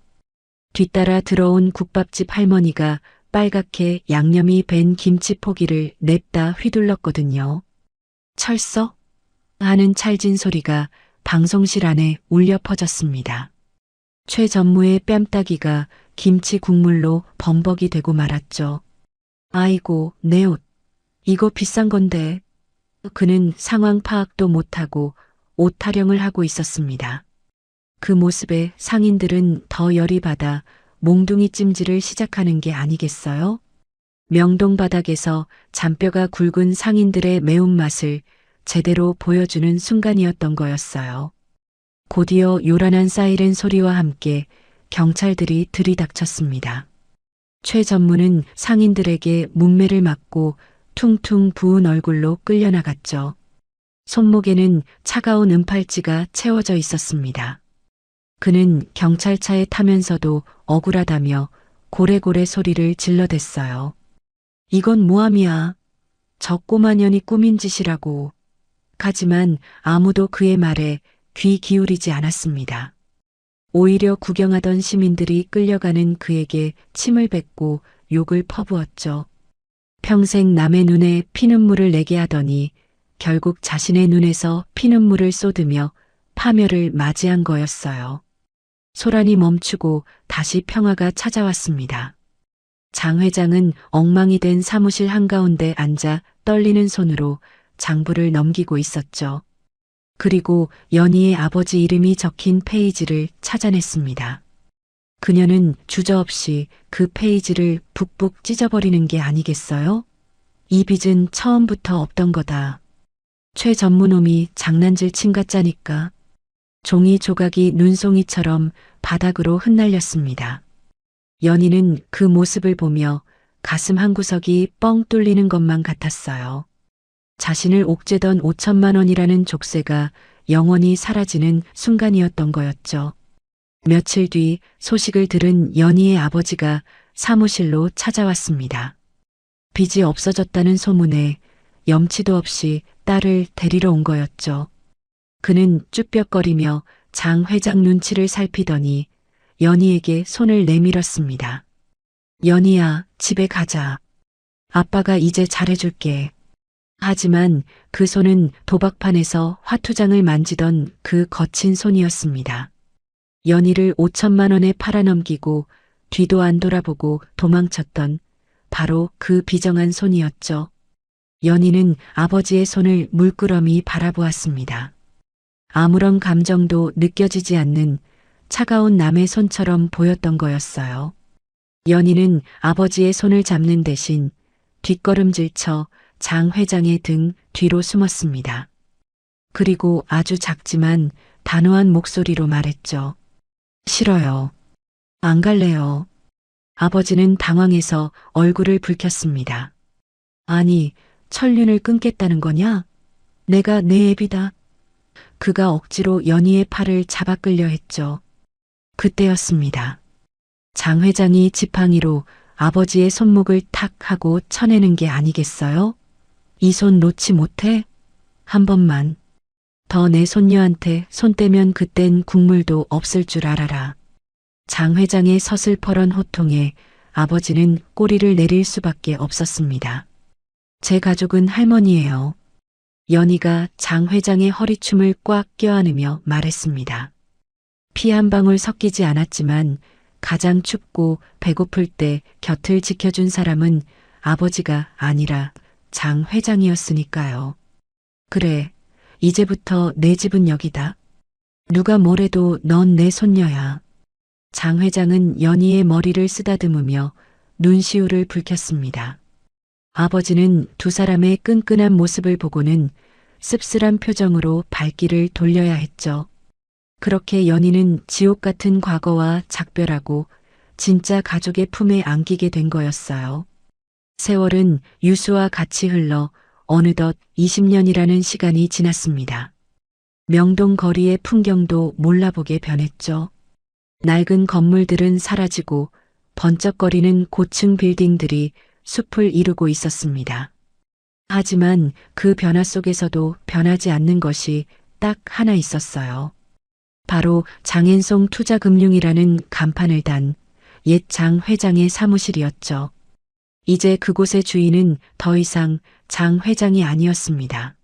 뒤따라 들어온 국밥집 할머니가 빨갛게 양념이 밴 김치 포기를 냅다 휘둘렀거든요. 철썩 하는 찰진 소리가 방송실 안에 울려 퍼졌습니다. 최 전무의 뺨따기가 김치 국물로 범벅이 되고 말았죠. 아이고, 내 옷. 이거 비싼 건데. 그는 상황 파악도 못하고 옷 타령을 하고 있었습니다. 그 모습에 상인들은 더 열이 받아 몽둥이 찜질을 시작하는 게 아니겠어요? 명동 바닥에서 잔뼈가 굵은 상인들의 매운맛을 제대로 보여주는 순간이었던 거였어요. 곧이어 요란한 사이렌 소리와 함께 경찰들이 들이닥쳤습니다. 최 전무는 상인들에게 문매를 맞고 퉁퉁 부은 얼굴로 끌려나갔죠. 손목에는 차가운 은팔찌가 채워져 있었습니다. 그는 경찰차에 타면서도 억울하다며 고래고래 소리를 질러댔어요. 이건 모함이야. 저 꼬마년이 꾸민 짓이라고. 하지만 아무도 그의 말에 귀 기울이지 않았습니다. 오히려 구경하던 시민들이 끌려가는 그에게 침을 뱉고 욕을 퍼부었죠. 평생 남의 눈에 피눈물을 내게 하더니 결국 자신의 눈에서 피눈물을 쏟으며 파멸을 맞이한 거였어요. 소란이 멈추고 다시 평화가 찾아왔습니다. 장 회장은 엉망이 된 사무실 한가운데 앉아 떨리는 손으로 장부를 넘기고 있었죠. 그리고 연희의 아버지 이름이 적힌 페이지를 찾아냈습니다. 그녀는 주저없이 그 페이지를 북북 찢어버리는 게 아니겠어요? 이 빚은 처음부터 없던 거다. 최 전무놈이 장난질 친 가짜니까. 종이 조각이 눈송이처럼 바닥으로 흩날렸습니다. 연희는 그 모습을 보며 가슴 한구석이 뻥 뚫리는 것만 같았어요. 자신을 옥죄던 5천만 원이라는 족쇄가 영원히 사라지는 순간이었던 거였죠. 며칠 뒤 소식을 들은 연희의 아버지가 사무실로 찾아왔습니다. 빚이 없어졌다는 소문에 염치도 없이 딸을 데리러 온 거였죠. 그는 쭈뼛거리며 장 회장 눈치를 살피더니 연희에게 손을 내밀었습니다. 연희야, 집에 가자. 아빠가 이제 잘해줄게. 하지만 그 손은 도박판에서 화투장을 만지던 그 거친 손이었습니다. 연희를 5천만 원에 팔아넘기고 뒤도 안 돌아보고 도망쳤던 바로 그 비정한 손이었죠. 연희는 아버지의 손을 물끄러미 바라보았습니다. 아무런 감정도 느껴지지 않는 차가운 남의 손처럼 보였던 거였어요. 연희는 아버지의 손을 잡는 대신 뒷걸음질쳐 장 회장의 등 뒤로 숨었습니다. 그리고 아주 작지만 단호한 목소리로 말했죠. 싫어요. 안 갈래요. 아버지는 당황해서 얼굴을 붉혔습니다. 아니, 천륜을 끊겠다는 거냐? 내가 내 애비다. 그가 억지로 연희의 팔을 잡아 끌려 했죠. 그때였습니다. 장 회장이 지팡이로 아버지의 손목을 탁 하고 쳐내는 게 아니겠어요? 이 손 놓지 못해? 한 번만. 더 내 손녀한테 손 떼면 그땐 국물도 없을 줄 알아라. 장 회장의 서슬퍼런 호통에 아버지는 꼬리를 내릴 수밖에 없었습니다. 제 가족은 할머니예요. 연희가 장 회장의 허리춤을 꽉 껴안으며 말했습니다. 피 한 방울 섞이지 않았지만 가장 춥고 배고플 때 곁을 지켜준 사람은 아버지가 아니라 장 회장이었으니까요. 그래, 이제부터 내 집은 여기다. 누가 뭐래도 넌 내 손녀야. 장 회장은 연희의 머리를 쓰다듬으며 눈시울을 붉혔습니다. 아버지는 두 사람의 끈끈한 모습을 보고는 씁쓸한 표정으로 발길을 돌려야 했죠. 그렇게 연희는 지옥 같은 과거와 작별하고 진짜 가족의 품에 안기게 된 거였어요. 세월은 유수와 같이 흘러 어느덧 20년이라는 시간이 지났습니다. 명동 거리의 풍경도 몰라보게 변했죠. 낡은 건물들은 사라지고 번쩍거리는 고층 빌딩들이 숲을 이루고 있었습니다. 하지만 그 변화 속에서도 변하지 않는 것이 딱 하나 있었어요. 바로 장앤송 투자금융이라는 간판을 단 옛 장 회장의 사무실이었죠. 이제 그곳의 주인은 더 이상 장 회장이 아니었습니다.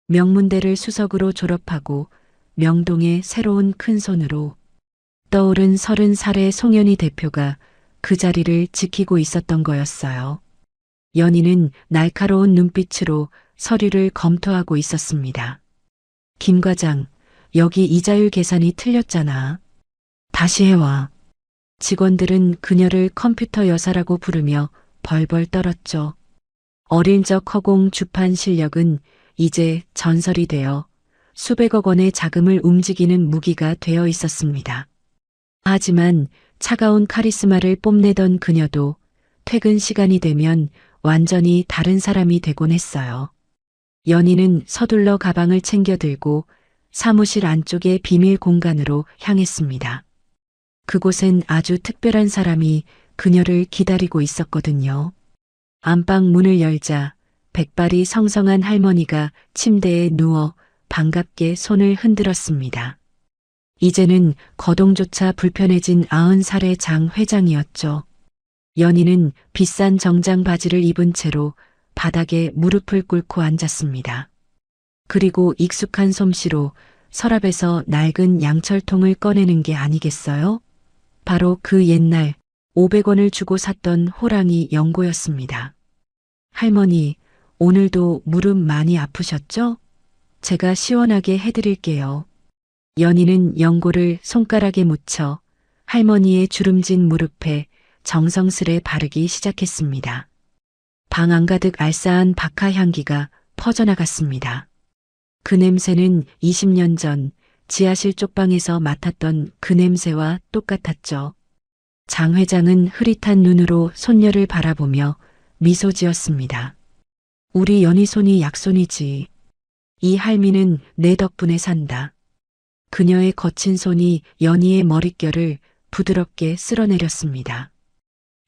명문대를 수석으로 졸업하고 명동의 새로운 큰손으로 떠오른 30살의 송현희 대표가 그 자리를 지키고 있었던 거였어요. 연희는 날카로운 눈빛으로 서류를 검토하고 있었습니다. 김 과장, 여기 이자율 계산이 틀렸잖아. 다시 해와. 직원들은 그녀를 컴퓨터 여사라고 부르며 벌벌 떨었죠. 어릴 적 허공 주판 실력은 이제 전설이 되어 수백억 원의 자금을 움직이는 무기가 되어 있었습니다. 하지만 차가운 카리스마를 뽐내던 그녀도 퇴근 시간이 되면 완전히 다른 사람이 되곤 했어요. 연희는 서둘러 가방을 챙겨 들고 사무실 안쪽의 비밀 공간으로 향했습니다. 그곳엔 아주 특별한 사람이 그녀를 기다리고 있었거든요. 안방 문을 열자 백발이 성성한 할머니가 침대에 누워 반갑게 손을 흔들었습니다. 이제는 거동조차 불편해진 90살의 장 회장이었죠. 연희는 비싼 정장 바지를 입은 채로 바닥에 무릎을 꿇고 앉았습니다. 그리고 익숙한 솜씨로 서랍에서 낡은 양철통을 꺼내는 게 아니겠어요? 바로 그 옛날 500원을 주고 샀던 호랑이 연고였습니다. 할머니, 오늘도 무릎 많이 아프셨죠? 제가 시원하게 해드릴게요. 연희는 연고를 손가락에 묻혀 할머니의 주름진 무릎에 정성스레 바르기 시작했습니다. 방 안가득 알싸한 박하 향기가 퍼져나갔습니다. 그 냄새는 20년 전 지하실 쪽방에서 맡았던 그 냄새와 똑같았죠. 장 회장은 흐릿한 눈으로 손녀를 바라보며 미소 지었습니다. 우리 연희 손이 약손이지. 이 할미는 내 덕분에 산다. 그녀의 거친 손이 연희의 머릿결을 부드럽게 쓸어내렸습니다.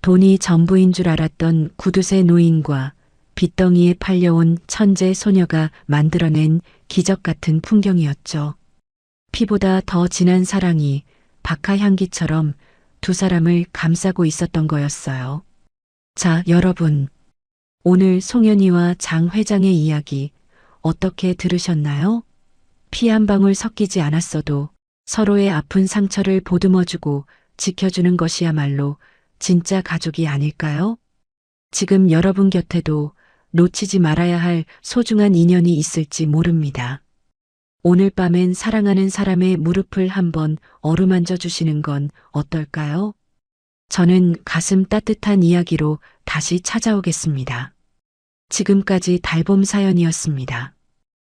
돈이 전부인 줄 알았던 구두쇠 노인과 빚덩이에 팔려온 천재 소녀가 만들어낸 기적 같은 풍경이었죠. 피보다 더 진한 사랑이 박하 향기처럼 두 사람을 감싸고 있었던 거였어요. 자, 여러분. 오늘 송현희와 장 회장의 이야기 어떻게 들으셨나요? 피 한 방울 섞이지 않았어도 서로의 아픈 상처를 보듬어주고 지켜주는 것이야말로 진짜 가족이 아닐까요? 지금 여러분 곁에도 놓치지 말아야 할 소중한 인연이 있을지 모릅니다. 오늘 밤엔 사랑하는 사람의 무릎을 한번 어루만져 주시는 건 어떨까요? 저는 가슴 따뜻한 이야기로 다시 찾아오겠습니다. 지금까지 달봄 사연이었습니다.